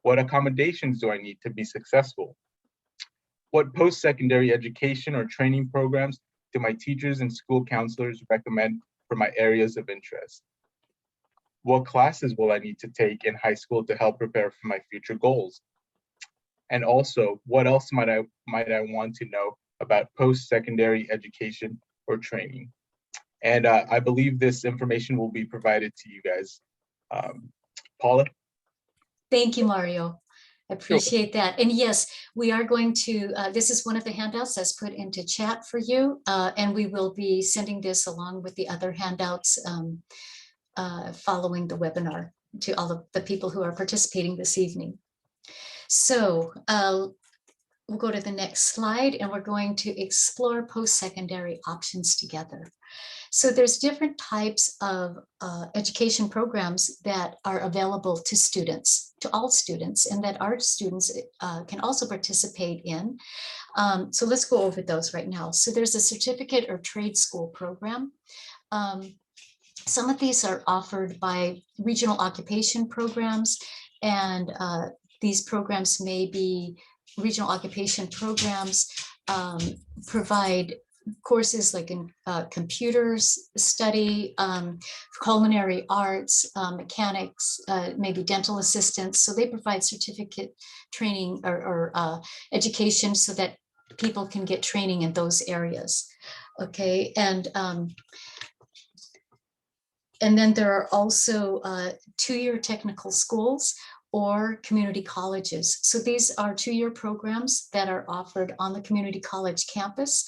What accommodations do I need to be successful? What post-secondary education or training programs do my teachers and school counselors recommend for my areas of interest? What classes will I need to take in high school to help prepare for my future goals? And also, what else might I want to know about post-secondary education or training? And I believe this information will be provided to you guys. Paula? Thank you, Mario. I appreciate that. And yes, we are going to, this is one of the handouts that's put into chat for you. And we will be sending this along with the other handouts following the webinar to all of the people who are participating this evening. So we'll go to the next slide and we're going to explore post-secondary options together. So there's different types of education programs that are available to students, to all students, and that our students can also participate in. So let's go over those right now. So there's a certificate or trade school program. Some of these are offered by regional occupation programs, and these programs may be regional occupation programs provide courses like in computers study, culinary arts, mechanics, maybe dental assistants. So they provide certificate training or education so that people can get training in those areas. Okay, and then there are also two-year technical schools or community colleges. So these are two-year programs that are offered on the community college campus.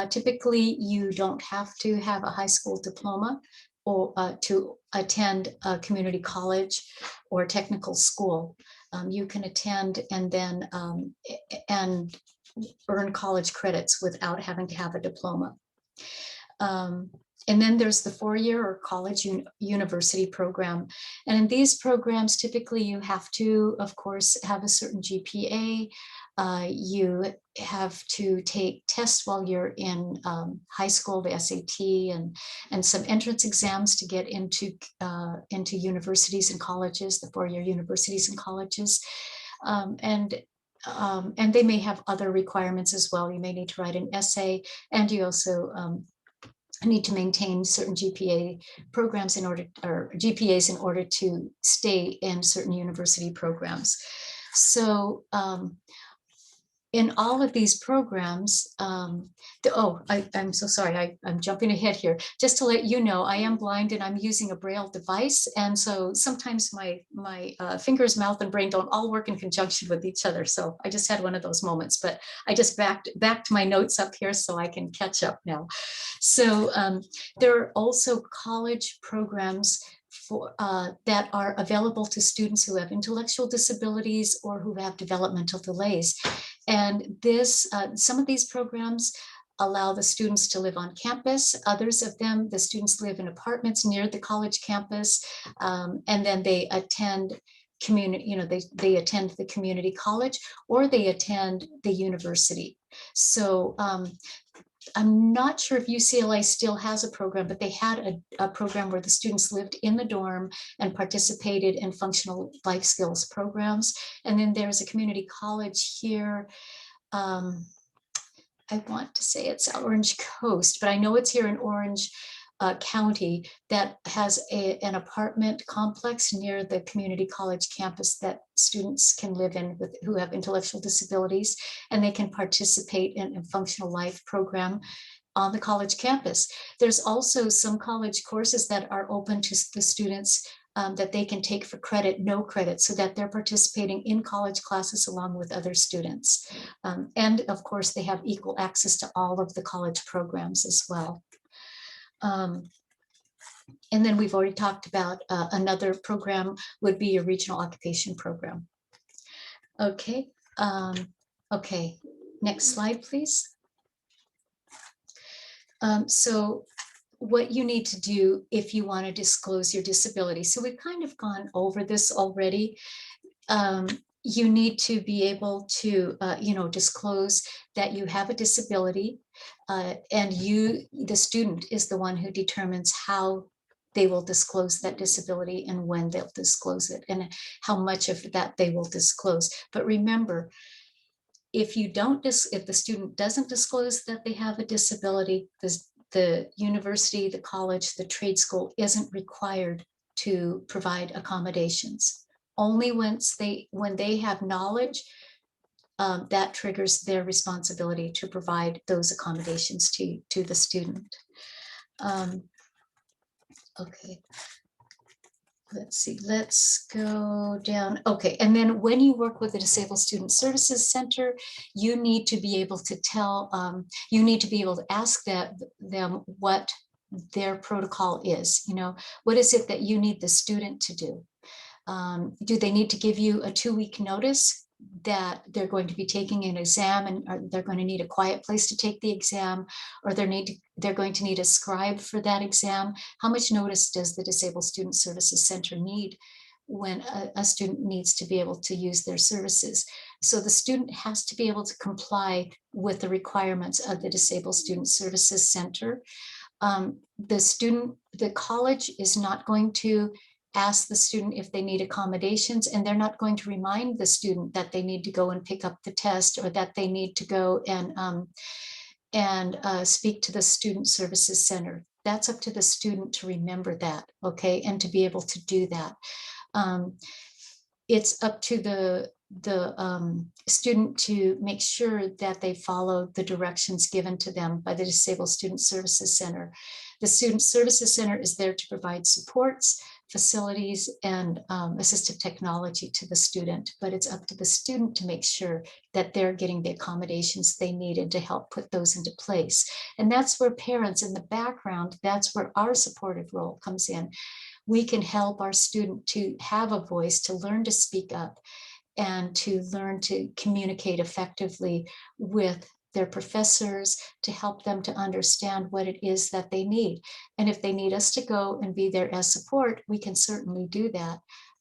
Typically, you don't have to have a high school diploma or to attend a community college or technical school. You can attend and then and earn college credits without having to have a diploma. And then there's the four-year or college university program. And in these programs, typically you have to, of course, have a certain GPA. You have to take tests while you're in high school, the SAT, and some entrance exams to get into universities and colleges, the four-year universities and colleges. And they may have other requirements as well. You may need to write an essay, and you also need to maintain certain GPA programs in order, or GPAs in order to stay in certain university programs. So in all of these programs, I'm so sorry, I'm jumping ahead here. Just to let you know, I am blind and I'm using a Braille device. And so sometimes my fingers, mouth, and brain don't all work in conjunction with each other. So I just had one of those moments, but I just backed my notes up here so I can catch up now. So there are also college programs that are available to students who have intellectual disabilities or who have developmental delays. And some of these programs allow the students to live on campus. Others of them, the students live in apartments near the college campus, and then they attend they attend the community college or they attend the university. So I'm not sure if UCLA still has a program, but they had a program where the students lived in the dorm and participated in functional life skills programs. And then there's a community college here. I want to say it's Orange Coast, but I know it's here in Orange County that has an apartment complex near the community college campus that students can live in with who have intellectual disabilities, and they can participate in a functional life program on the college campus. There's also some college courses that are open to the students that they can take for credit, no credit, so that they're participating in college classes along with other students. And of course, they have equal access to all of the college programs as well. And then we've already talked about another program would be a regional occupation program. Okay, okay, next slide, please. So what you need to do if you want to disclose your disability. So we've kind of gone over this already. You need to be able to, disclose that you have a disability, and the student is the one who determines how they will disclose that disability and when they'll disclose it and how much of that they will disclose. But remember, if the student doesn't disclose that they have a disability, the university, the college, the trade school isn't required to provide accommodations. Only when they have knowledge, that triggers their responsibility to provide those accommodations to the student. Okay. Let's see, let's go down. Okay, and then when you work with the Disabled Student Services Center, you need to be able to you need to be able to ask them what their protocol is. What is it that you need the student to do? Do they need to give you a 2-week notice that they're going to be taking an exam and they're going to need a quiet place to take the exam, or they're going to need a scribe for that exam? How much notice does the Disabled Student Services Center need when a student needs to be able to use their services? So the student has to be able to comply with the requirements of the Disabled Student Services Center. The college is not going to ask the student if they need accommodations, and they're not going to remind the student that they need to go and pick up the test, or that they need to go and speak to the Student Services Center. That's up to the student to remember that, okay, and to be able to do that. It's up to the student to make sure that they follow the directions given to them by the Disabled Student Services Center. The Student Services Center is there to provide supports, facilities, and assistive technology to the student, but it's up to the student to make sure that they're getting the accommodations they needed to help put those into place. And that's where parents in the background, that's where our supportive role comes in. We can help our student to have a voice, to learn to speak up, and to learn to communicate effectively with their professors, to help them to understand what it is that they need. And if they need us to go and be there as support, we can certainly do that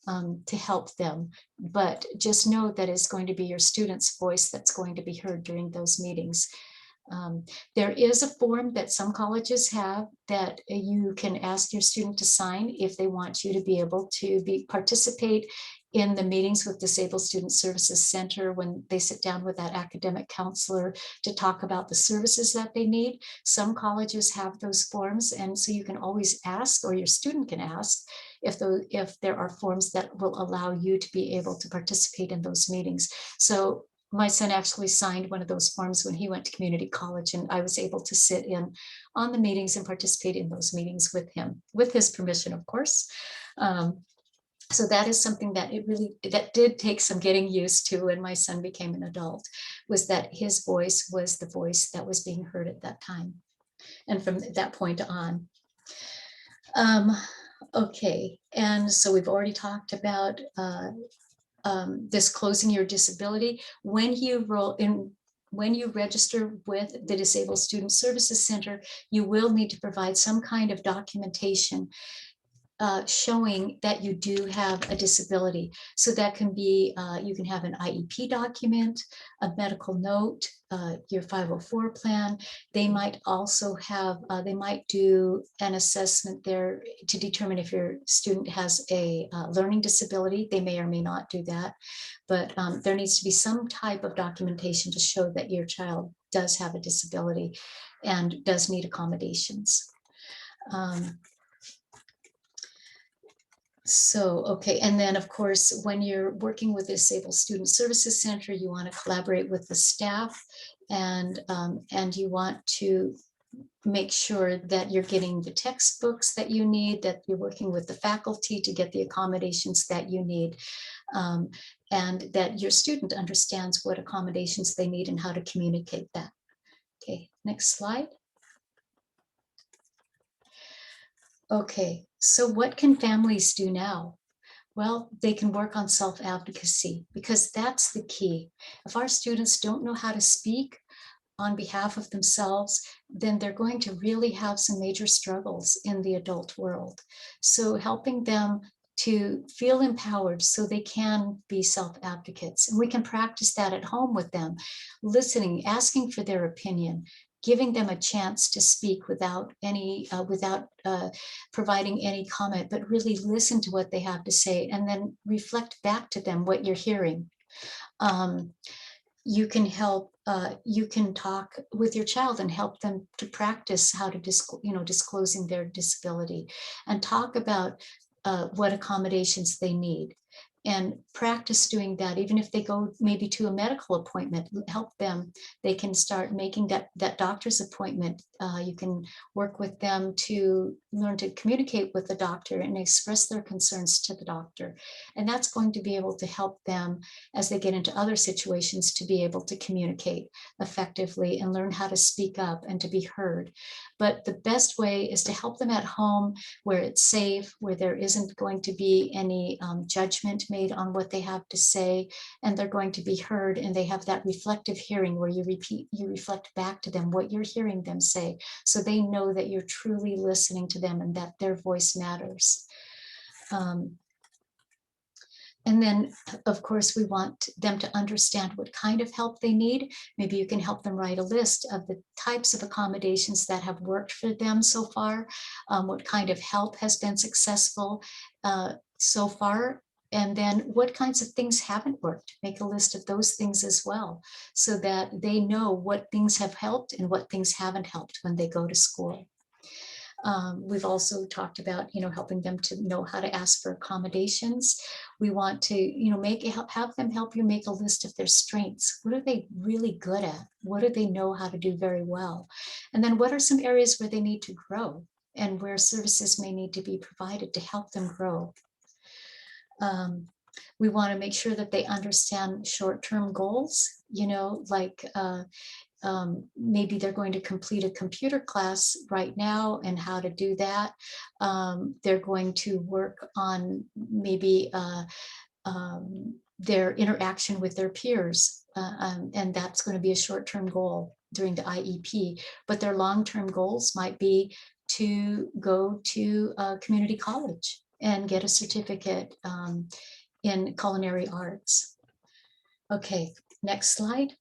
to help them. But just know that it's going to be your student's voice that's going to be heard during those meetings. There is a form that some colleges have that you can ask your student to sign if they want you to be able to participate in the meetings with Disabled Student Services Center when they sit down with that academic counselor to talk about the services that they need. Some colleges have those forms, and so you can always ask, or your student can ask, if there are forms that will allow you to be able to participate in those meetings. So my son actually signed one of those forms when he went to community college, and I was able to sit in on the meetings and participate in those meetings with him, with his permission, of course. So that is something that that did take some getting used to when my son became an adult, was that his voice was the voice that was being heard at that time. And from that point on. Okay, and so we've already talked about disclosing your disability. When you register with the Disabled Student Services Center, you will need to provide some kind of documentation showing that you do have a disability. So that can be, you can have an IEP document, a medical note, your 504 plan. They might also have, they might do an assessment there to determine if your student has a learning disability. They may or may not do that, but there needs to be some type of documentation to show that your child does have a disability and does need accommodations. So, okay, and then of course, when you're working with the Disabled Student Services Center, you want to collaborate with the staff, and you want to make sure that you're getting the textbooks that you need, that you're working with the faculty to get the accommodations that you need, and that your student understands what accommodations they need and how to communicate that. Okay, next slide. Okay, so what can families do now? Well, they can work on self-advocacy, because that's the key. If our students don't know how to speak on behalf of themselves, then they're going to really have some major struggles in the adult world. So helping them to feel empowered so they can be self-advocates. And we can practice that at home with them, listening, asking for their opinion, giving them a chance to speak without providing any comment, but really listen to what they have to say and then reflect back to them what you're hearing. You can help, you can talk with your child and help them to practice how to disclosing their disability, and talk about what accommodations they need, and practice doing that. Even if they go maybe to a medical appointment, help them. They can start making that doctor's appointment. You can work with them to learn to communicate with the doctor and express their concerns to the doctor. And that's going to be able to help them as they get into other situations to be able to communicate effectively and learn how to speak up and to be heard. But the best way is to help them at home, where it's safe, where there isn't going to be any judgment made on what they have to say, and they're going to be heard, and they have that reflective hearing where you reflect back to them what you're hearing them say, so they know that you're truly listening to them and that their voice matters. And then, of course, we want them to understand what kind of help they need. Maybe you can help them write a list of the types of accommodations that have worked for them so far, what kind of help has been successful so far, and then what kinds of things haven't worked. Make a list of those things as well, so that they know what things have helped and what things haven't helped when they go to school. We've also talked about, helping them to know how to ask for accommodations. We want to, have them help you make a list of their strengths. What are they really good at? What do they know how to do very well? And then what are some areas where they need to grow and where services may need to be provided to help them grow? We want to make sure that they understand short-term goals, like maybe they're going to complete a computer class right now and how to do that. They're going to work on maybe their interaction with their peers, and that's going to be a short-term goal during the IEP. But their long-term goals might be to go to a community college and get a certificate in culinary arts. Okay, next slide.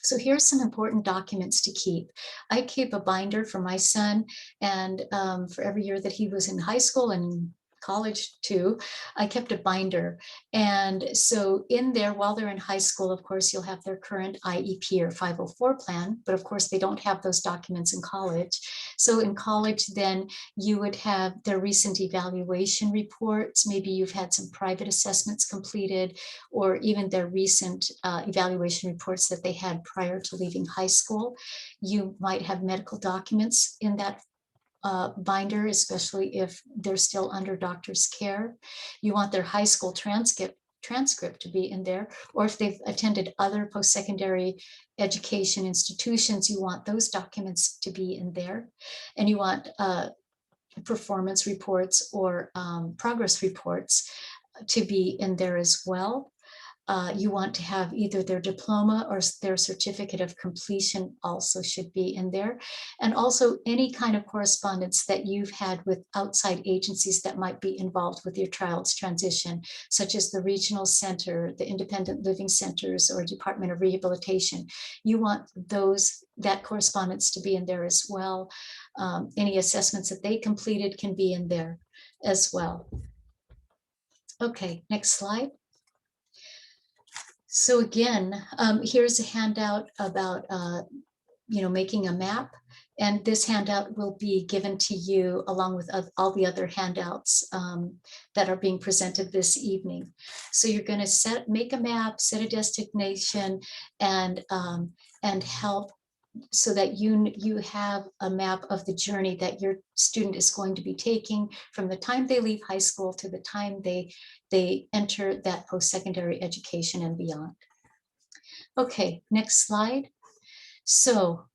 So here's some important documents to keep. I keep a binder for my son, and for every year that he was in high school and college too, I kept a binder. And so in there, while they're in high school, of course, you'll have their current IEP or 504 plan, but of course they don't have those documents in college. So in college, then you would have their recent evaluation reports. Maybe you've had some private assessments completed, or even their recent evaluation reports that they had prior to leaving high school. You might have medical documents in that binder, especially if they're still under doctor's care. You want their high school transcript to be in there, or if they've attended other post-secondary education institutions, you want those documents to be in there. And you want performance reports or progress reports to be in there as well. You want to have either their diploma or their certificate of completion also should be in there. And also any kind of correspondence that you've had with outside agencies that might be involved with your child's transition, such as the regional center, the independent living centers, or Department of Rehabilitation. You want that correspondence to be in there as well. Any assessments that they completed can be in there as well. Okay, next slide. So again, here's a handout about making a map. And this handout will be given to you along with all the other handouts that are being presented this evening. So you're going to make a map, set a destination, and help so that you have a map of the journey that your student is going to be taking from the time they leave high school to the time they enter that post-secondary education and beyond. Okay, next slide. So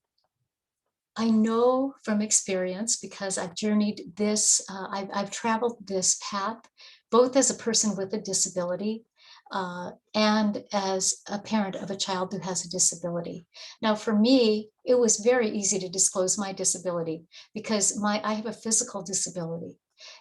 I know from experience, because I've journeyed this, I've traveled this path, both as a person with a disability and as a parent of a child who has a disability. Now, for me, it was very easy to disclose my disability because I have a physical disability.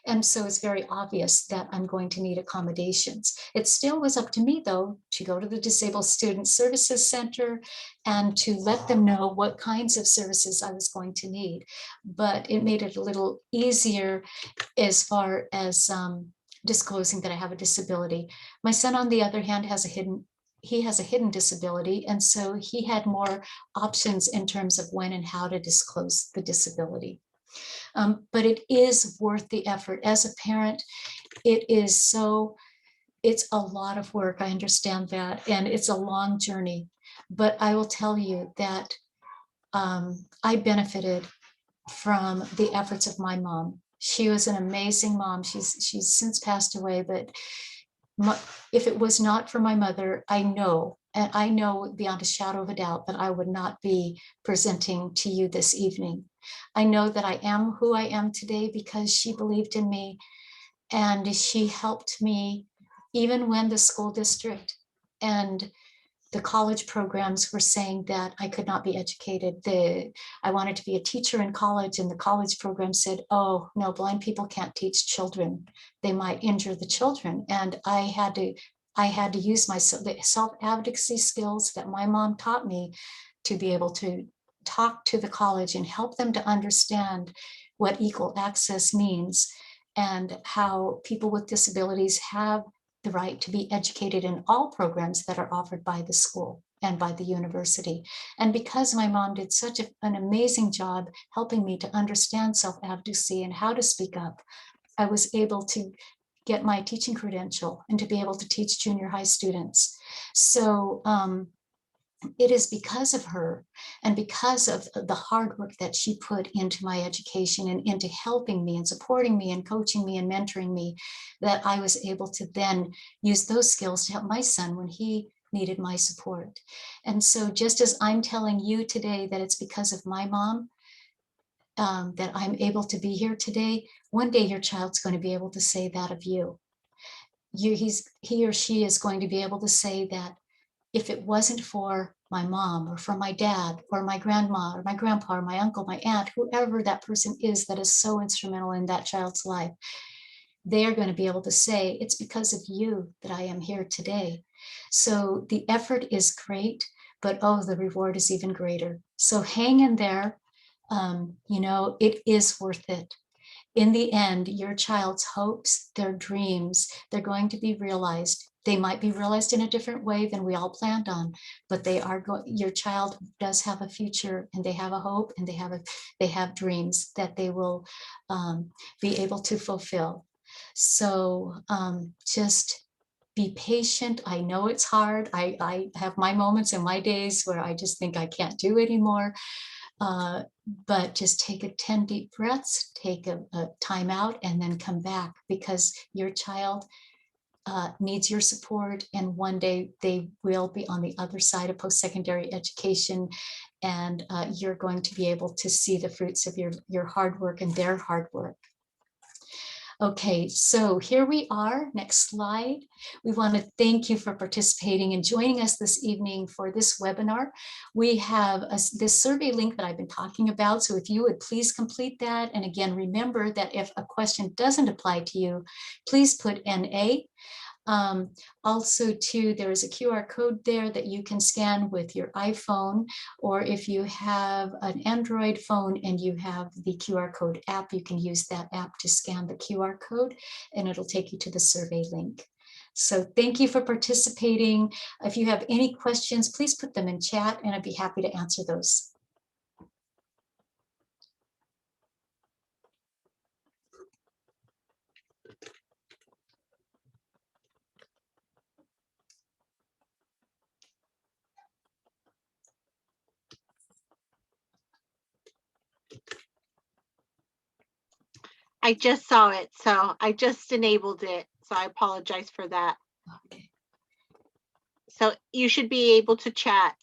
And so it's very obvious that I'm going to need accommodations. It still was up to me, though, to go to the Disabled Student Services Center and to let them know what kinds of services I was going to need. But it made it a little easier as far as disclosing that I have a disability. My son, on the other hand, has a hidden disability, and so he had more options in terms of when and how to disclose the disability. But it is worth the effort. As a parent, it's a lot of work. I understand that, and it's a long journey. But I will tell you that I benefited from the efforts of my mom. She was an amazing mom. She's since passed away, but if it was not for my mother, I know beyond a shadow of a doubt that I would not be presenting to you this evening. I know that I am who I am today because she believed in me, and she helped me even when the school district and the college programs were saying that I could not be educated. I wanted to be a teacher in college, and the college program said, oh, no, blind people can't teach children. They might injure the children. And I had to use my self-advocacy skills that my mom taught me to be able to talk to the college and help them to understand what equal access means and how people with disabilities have the right to be educated in all programs that are offered by the school and by the university. And because my mom did such an amazing job helping me to understand self-advocacy and how to speak up, I was able to get my teaching credential and to be able to teach junior high students. So it is because of her and because of the hard work that she put into my education and into helping me and supporting me and coaching me and mentoring me that I was able to then use those skills to help my son when he needed my support. And so just as I'm telling you today that it's because of my mom that I'm able to be here today, one day your child's going to be able to say that of you. He or she is going to be able to say that if it wasn't for my mom or for my dad or my grandma or my grandpa or my uncle, my aunt, whoever that person is that is so instrumental in that child's life, they are going to be able to say, it's because of you that I am here today. So the effort is great, but oh, the reward is even greater. So hang in there. It is worth it. In the end, your child's hopes, their dreams, they're going to be realized. They might be realized in a different way than we all planned on, but your child does have a future, and they have a hope, and they have dreams that they will be able to fulfill. So just be patient. I know it's hard. I have my moments and my days where I just think I can't do anymore. But just take 10 deep breaths, take a time out, and then come back, because your child needs your support, and one day they will be on the other side of post-secondary education, and you're going to be able to see the fruits of your hard work and their hard work. Okay, so here we are. Next slide. We want to thank you for participating and joining us this evening for this webinar. We have this survey link that I've been talking about. So if you would please complete that. And again, remember that if a question doesn't apply to you, please put NA. Also too, there is a QR code there that you can scan with your iPhone, or if you have an Android phone and you have the QR code app, you can use that app to scan the QR code and it'll take you to the survey link. So thank you for participating. If you have any questions, please put them in chat and I'd be happy to answer those. I just saw it, so I just enabled it. So I apologize for that. Okay. So you should be able to chat.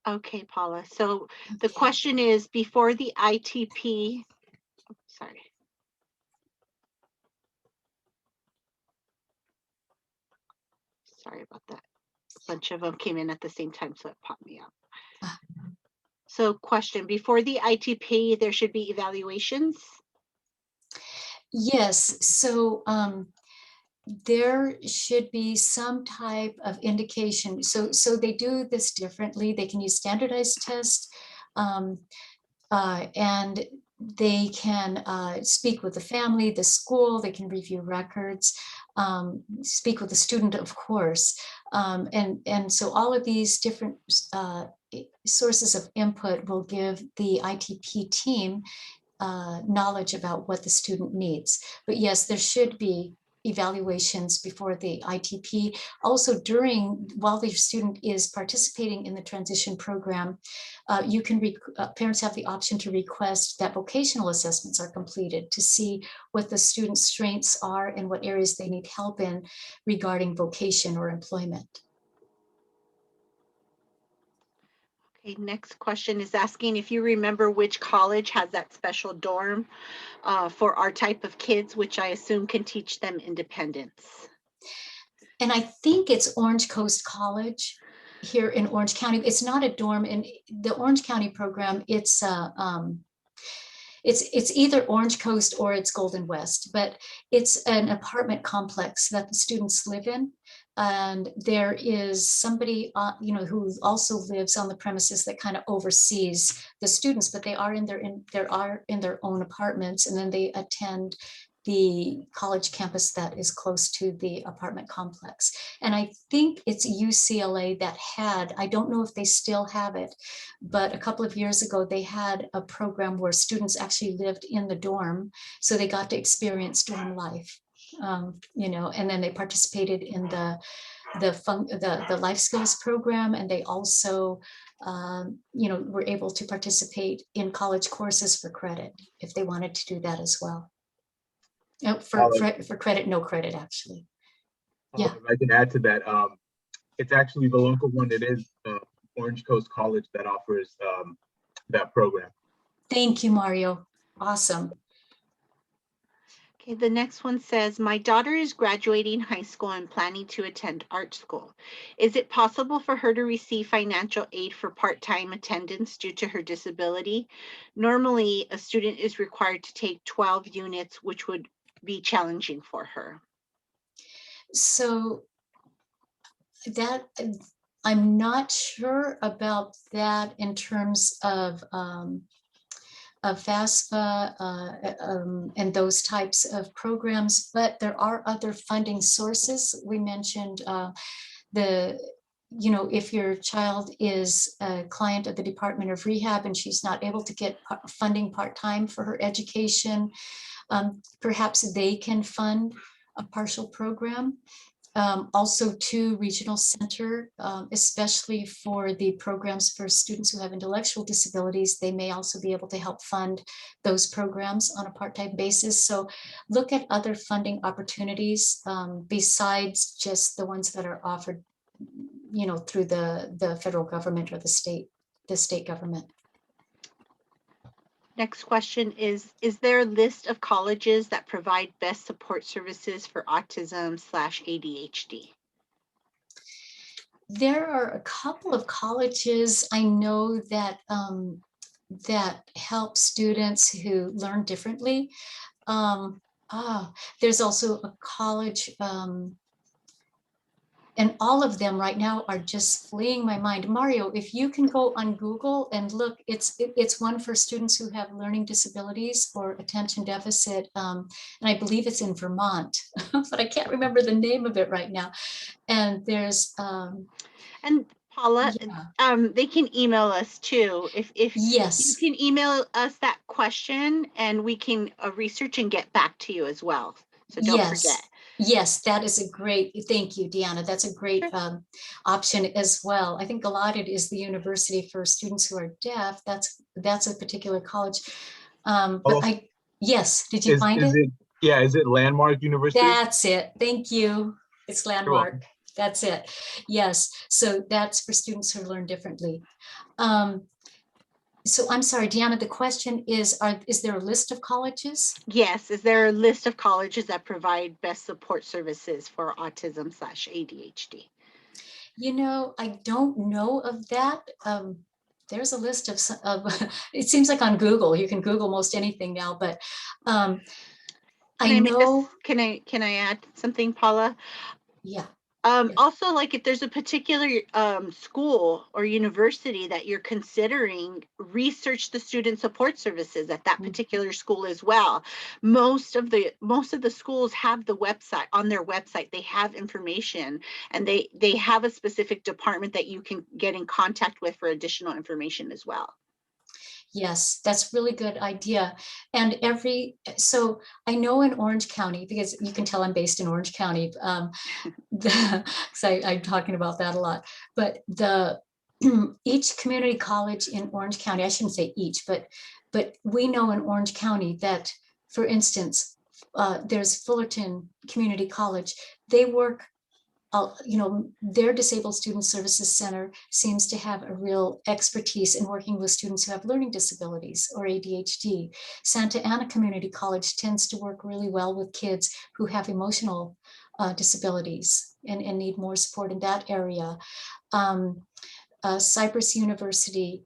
Okay, Paula. So the Okay. question is, before the ITP, sorry. Sorry about that. A bunch of them came in at the same time, so it popped me up. So question, before the ITP, there should be evaluations? Yes, so there should be some type of indication. So they do this differently. They can use standardized tests, and they can speak with the family, the school, they can review records, speak with the student, of course. And so all of these different sources of input will give the ITP team knowledge about what the student needs. But yes, there should be evaluations before the ITP. Also while the student is participating in the transition program, you can, parents have the option to request that vocational assessments are completed to see what the student's strengths are and what areas they need help in regarding vocation or employment. Okay, next question is asking if you remember which college has that special dorm for our type of kids, which I assume can teach them independence. And I think it's Orange Coast College here in Orange County. It's not a dorm. In the Orange County program, it's either Orange Coast or it's Golden West, but it's an apartment complex that the students live in. And there is somebody, who also lives on the premises that kind of oversees the students, but they are in their own apartments, and then they attend the college campus that is close to the apartment complex. And I think it's UCLA that had, I don't know if they still have it, but a couple of years ago, they had a program where students actually lived in the dorm. So they got to experience dorm life, and then they participated in the life skills program. And they also, were able to participate in college courses for credit if they wanted to do that as well. For credit, no credit, actually. Yeah. If I can add to that, it's actually the local one. It is Orange Coast College that offers that program. Thank you, Mario. Awesome. Okay, the next one says, my daughter is graduating high school and planning to attend art school. Is it possible for her to receive financial aid for part-time attendance due to her disability? Normally, a student is required to take 12 units, which would be challenging for her. So that, I'm not sure about that in terms of FAFSA and those types of programs, but there are other funding sources. We mentioned if your child is a client of the Department of Rehab and she's not able to get funding part-time for her education, perhaps they can fund a partial program. Also to regional center, especially for the programs for students who have intellectual disabilities. They may also be able to help fund those programs on a part-time basis. So look at other funding opportunities besides just the ones that are offered, you know, through the federal government or the state government. Next question is there a list of colleges that provide best support services for autism/ADHD? There are a couple of colleges I know that that help students who learn differently. There's also a college, and all of them right now are just fleeing my mind. Mario, if you can go on Google and look, it's one for students who have learning disabilities or attention deficit, and I believe it's in Vermont, but I can't remember the name of it right now. And there's And Paula, yeah. they can email us too. If you Yes. can email us that question and we can research and get back to you as well. So don't forget. Yes, that is a great, thank you, Deanna. That's a great option as well. I think allotted is the university for students who are deaf. That's a particular college. But yes, did you find it? Yeah, is it Landmark University? That's it. Thank you. It's Landmark. That's it. Yes. So that's for students who learn differently. So I'm sorry, Deanna, the question is there a list of colleges? Yes. Is there a list of colleges that provide best support services for autism/ADHD? You know, I don't know of that. There's a list of it seems like on Google, you can Google most anything now, but I know. Can I add something, Paula? Yeah. Also, like if there's a particular school or university that you're considering, research the student support services at that particular school as well. Most of the schools have the website on their website. They have information, and they have a specific department that you can get in contact with for additional information as well. Yes, that's really good idea. And so I know in Orange County, because you can tell I'm based in Orange County, I'm talking about that a lot, but each community college in Orange County, I shouldn't say each, but we know in Orange County that, for instance, there's Fullerton Community College. They work, you know, their Disabled Student Services Center seems to have a real expertise in working with students who have learning disabilities or ADHD. Santa Ana Community College tends to work really well with kids who have emotional disabilities and need more support in that area. Cypress University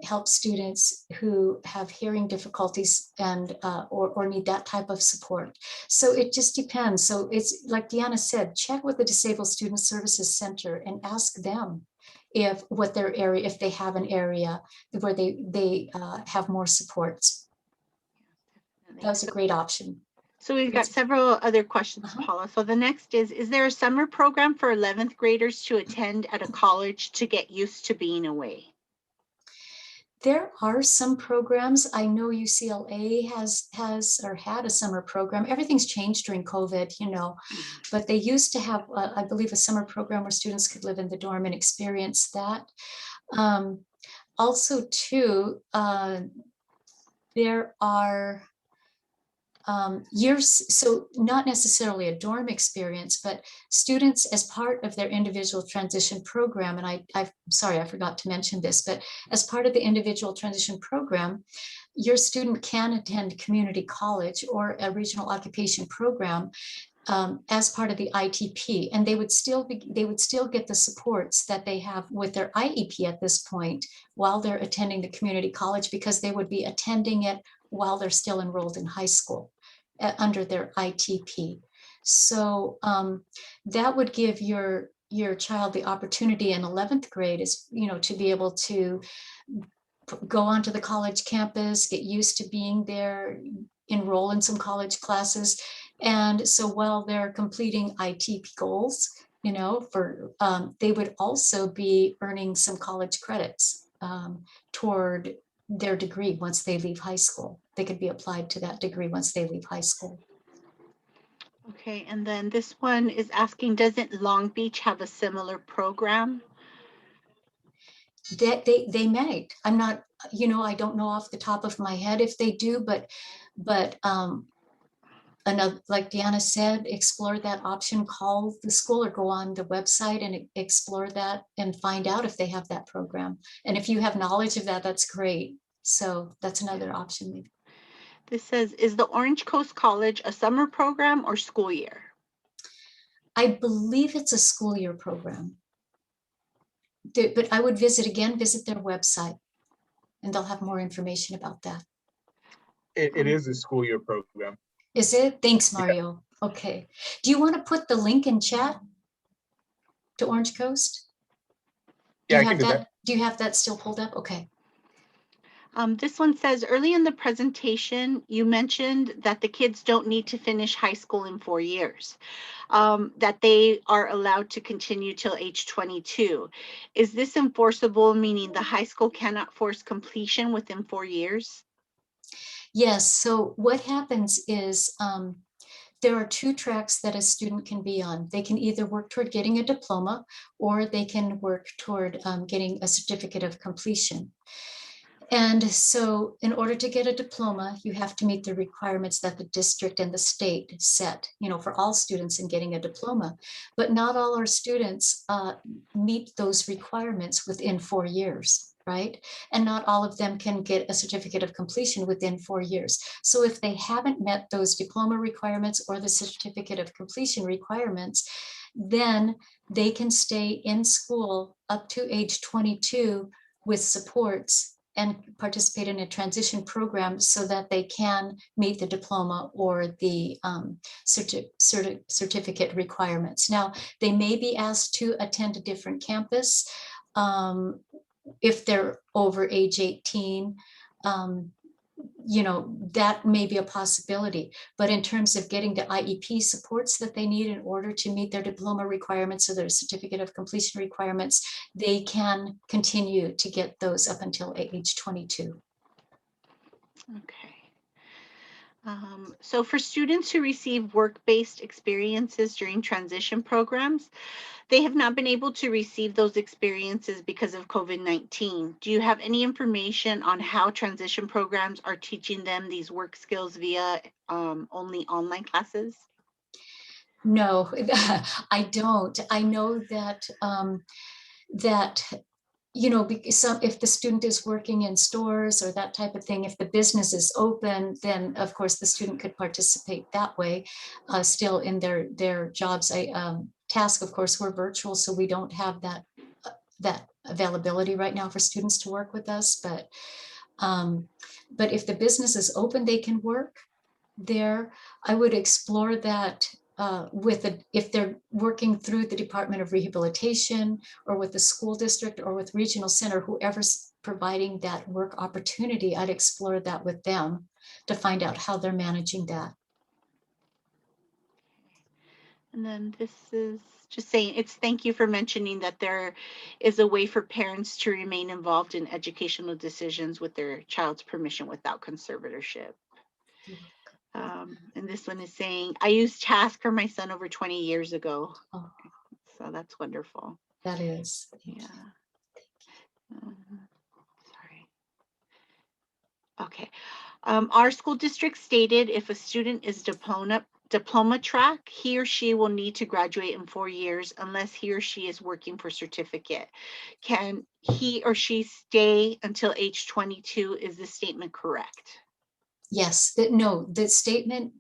helps students who have hearing difficulties and or need that type of support. So it just depends. So it's like Deanna said, check with the Disabled Student Services Center and ask them if they have an area where they have more supports. That was a great option. So we've got several other questions, Paula. So the next is there a summer program for 11th graders to attend at a college to get used to being away? There are some programs. I know UCLA has or had a summer program. Everything's changed during COVID, you know, but they used to have, I believe, a summer program where students could live in the dorm and experience that. Also, too, there are so not necessarily a dorm experience, but students as part of their individual transition program, and I'm sorry, I forgot to mention this, but as part of the individual transition program, your student can attend community college or a regional occupation program as part of the ITP, and they would still get the supports that they have with their IEP at this point while they're attending the community college, because they would be attending it while they're still enrolled in high school under their ITP. So that would give your child the opportunity in 11th grade to be able to go onto the college campus, get used to being there, enroll in some college classes. And so while they're completing ITP goals, they would also be earning some college credits toward their degree once they leave high school. They could be applied to that degree once they leave high school. Okay, and then this one is asking, doesn't Long Beach have a similar program? That they might. I'm not, I don't know off the top of my head if they do, but another, like Deanna said, explore that option, call the school or go on the website and explore that and find out if they have that program. And if you have knowledge of that, that's great. So that's another option. Maybe. This says, is the Orange Coast College a summer program or school year? I believe it's a school year program. But I would visit their website, and they'll have more information about that. It is a school year program. Is it? Thanks, Mario. Okay. Do you want to put the link in chat to Orange Coast? Yeah, I can do that. Do you have that still pulled up? Okay. This one says, early in the presentation, you mentioned that the kids don't need to finish high school in 4 years, that they are allowed to continue till age 22. Is this enforceable, meaning the high school cannot force completion within 4 years? Yes. So what happens is there are two tracks that a student can be on. They can either work toward getting a diploma, or they can work toward getting a certificate of completion. And so in order to get a diploma, you have to meet the requirements that the district and the state set, for all students in getting a diploma. But not all our students meet those requirements within 4 years, right? And not all of them can get a certificate of completion within 4 years. So if they haven't met those diploma requirements or the certificate of completion requirements, then they can stay in school up to age 22 with supports and participate in a transition program so that they can meet the diploma or the certificate requirements. Now, they may be asked to attend a different campus if they're over age 18. That may be a possibility, but in terms of getting the IEP supports that they need in order to meet their diploma requirements or their certificate of completion requirements, they can continue to get those up until age 22. Okay. So for students who receive work-based experiences during transition programs, they have not been able to receive those experiences because of COVID-19. Do you have any information on how transition programs are teaching them these work skills via only online classes? No, I don't. I know that because if the student is working in stores or that type of thing, if the business is open, then of course the student could participate that way, still in their jobs. Task, of course, we're virtual, so we don't have that availability right now for students to work with us. But if the business is open, they can work there. I would explore that if they're working through the Department of Rehabilitation or with the school district or with regional center, whoever's providing that work opportunity, I'd explore that with them to find out how they're managing that. And then this is just saying, thank you for mentioning that there is a way for parents to remain involved in educational decisions with their child's permission without conservatorship. And this one is saying, I used Task for my son over 20 years ago. Oh, so that's wonderful. that is. Yeah. Sorry. Okay. Our school district stated if a student is diploma track, he or she will need to graduate in 4 years unless he or she is working for certificate. Can he or she stay until age 22? Is this statement correct? Yes, the statement,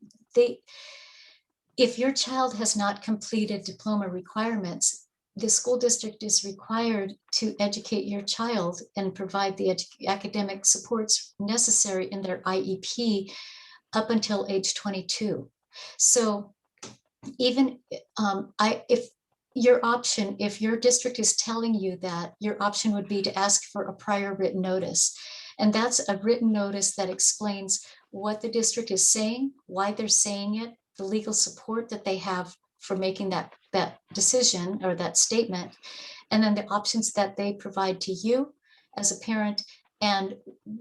if your child has not completed diploma requirements, the school district is required to educate your child and provide the academic supports necessary in their IEP up until age 22. So even if your district is telling you that, your option would be to ask for a prior written notice. And that's a written notice that explains what the district is saying, why they're saying it, the legal support that they have for making that decision or that statement, and then the options that they provide to you as a parent and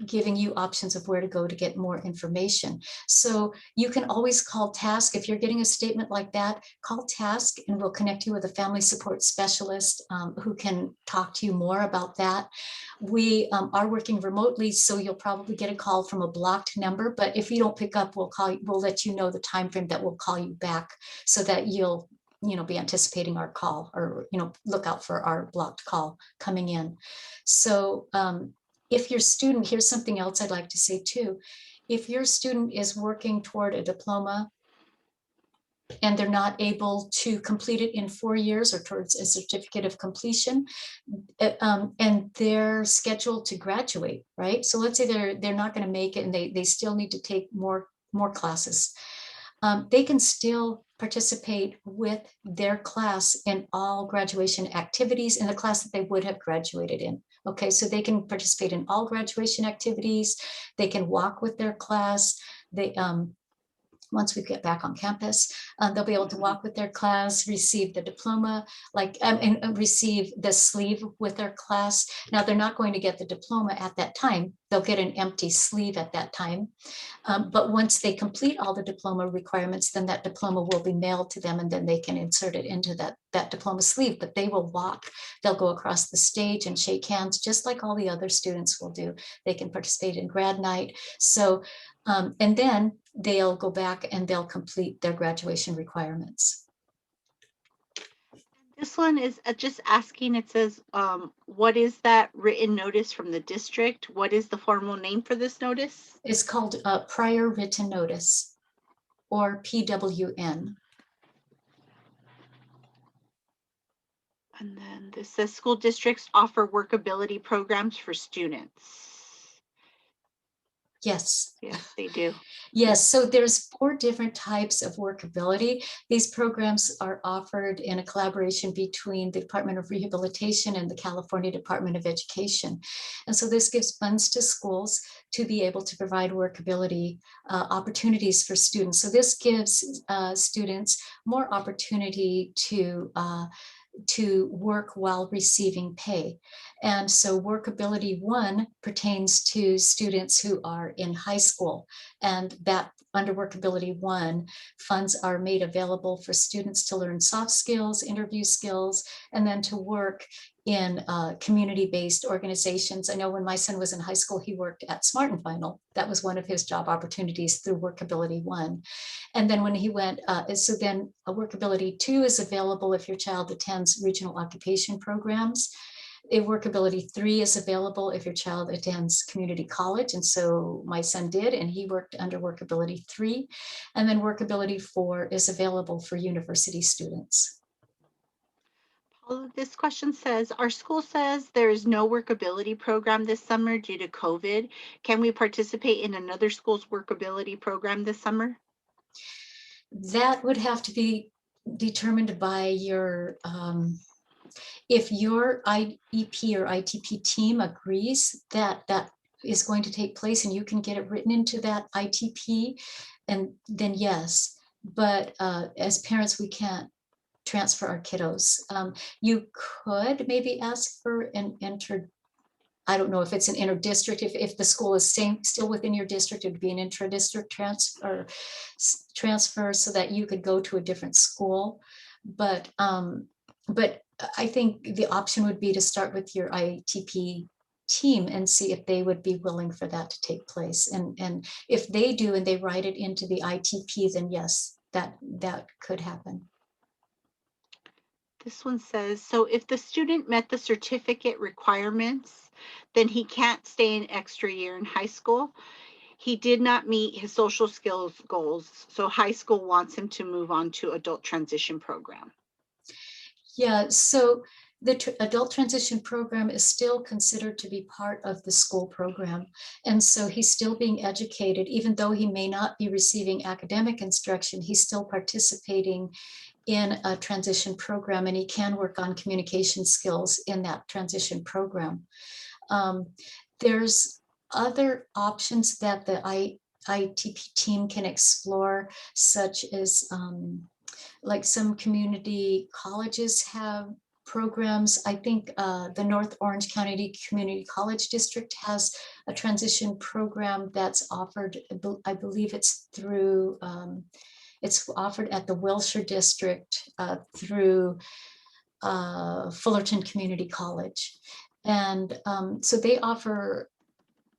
giving you options of where to go to get more information. So you can always call Task. If you're getting a statement like that, call Task and we'll connect you with a family support specialist who can talk to you more about that. We are working remotely, so you'll probably get a call from a blocked number, but if you don't pick up, we'll let you know the time frame that we'll call you back so that you'll be anticipating our call, or look out for our blocked call coming in. So if your student, here's something else I'd like to say too. If your student is working toward a diploma and they're not able to complete it in 4 years or towards a certificate of completion, and they're scheduled to graduate, right? So let's say they're not going to make it and they still need to take more classes. They can still participate with their class in all graduation activities in the class that they would have graduated in. Okay, so they can participate in all graduation activities. They can walk with their class. They once we get back on campus, they'll be able to walk with their class, receive the diploma, and receive the sleeve with their class. Now, they're not going to get the diploma at that time. They'll get an empty sleeve at that time. But once they complete all the diploma requirements, then that diploma will be mailed to them, and then they can insert it into that diploma sleeve. But they will walk, they'll go across the stage and shake hands, just like all the other students will do. They can participate in grad night. So, and then they'll go back and they'll complete their graduation requirements. This one is just asking, it says, what is that written notice from the district? What is the formal name for this notice? It's called prior written notice, or PWN. And then this says school districts offer workability programs for students. Yes. Yes, they do. Yes, so there's 4 different types of workability. These programs are offered in a collaboration between the Department of Rehabilitation and the California Department of Education. And so this gives funds to schools to be able to provide workability opportunities for students. So this gives students more opportunity to work while receiving pay. And so workability 1 pertains to students who are in high school, and that under workability 1, funds are made available for students to learn soft skills, interview skills, and then to work in community-based organizations. I know when my son was in high school, he worked at Smart and Final. That was one of his job opportunities through workability 1. And then when he went, so then a workability 2 is available if your child attends regional occupation programs. A workability 3 is available if your child attends community college. And so my son did, and he worked under workability 3. And then workability 4 is available for university students. This question says, our school says there is no workability program this summer due to COVID. Can we participate in another school's workability program this summer? That would have to be determined by your, if your IEP or ITP team agrees that that is going to take place and you can get it written into that ITP, and then yes. But as parents, we can't transfer our kiddos. You could maybe ask for an I don't know if it's an inter-district, if the school is still within your district, it would be an intra-district transfer so that you could go to a different school. But I think the option would be to start with your ITP team and see if they would be willing for that to take place. And if they do and they write it into the ITP, then yes, that could happen. This one says, so if the student met the certificate requirements, then he can't stay an extra year in high school. He did not meet his social skills goals, so high school wants him to move on to adult transition program. Yeah, so the adult transition program is still considered to be part of the school program. And so he's still being educated, even though he may not be receiving academic instruction, he's still participating in a transition program, and he can work on communication skills in that transition program. There's other options that the ITP team can explore, such as like some community colleges have programs. I think the North Orange County Community College District has a transition program that's offered. I believe it's through, it's offered at the Wilshire District through Fullerton Community College. And so they offer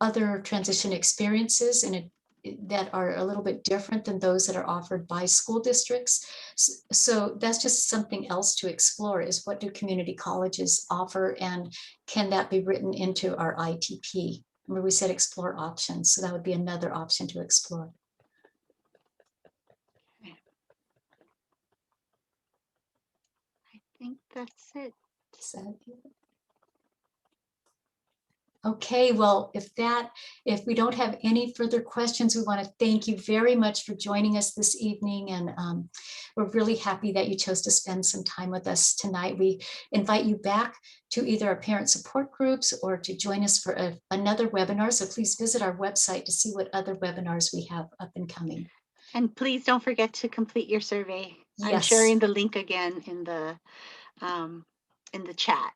other transition experiences that are a little bit different than those that are offered by school districts. So that's just something else to explore, is what do community colleges offer, and can that be written into our ITP? Where we said explore options, so that would be another option to explore. I think that's it. Is that it? Okay, well, if we don't have any further questions, we want to thank you very much for joining us this evening. And we're really happy that you chose to spend some time with us tonight. We invite you back to either our parent support groups or to join us for another webinar. So please visit our website to see what other webinars we have up and coming. And please don't forget to complete your survey. I'm Yes. sharing the link again in the chat.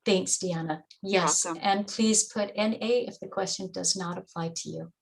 Thanks, Deanna. You're Yes, welcome. and please put NA if the question does not apply to you.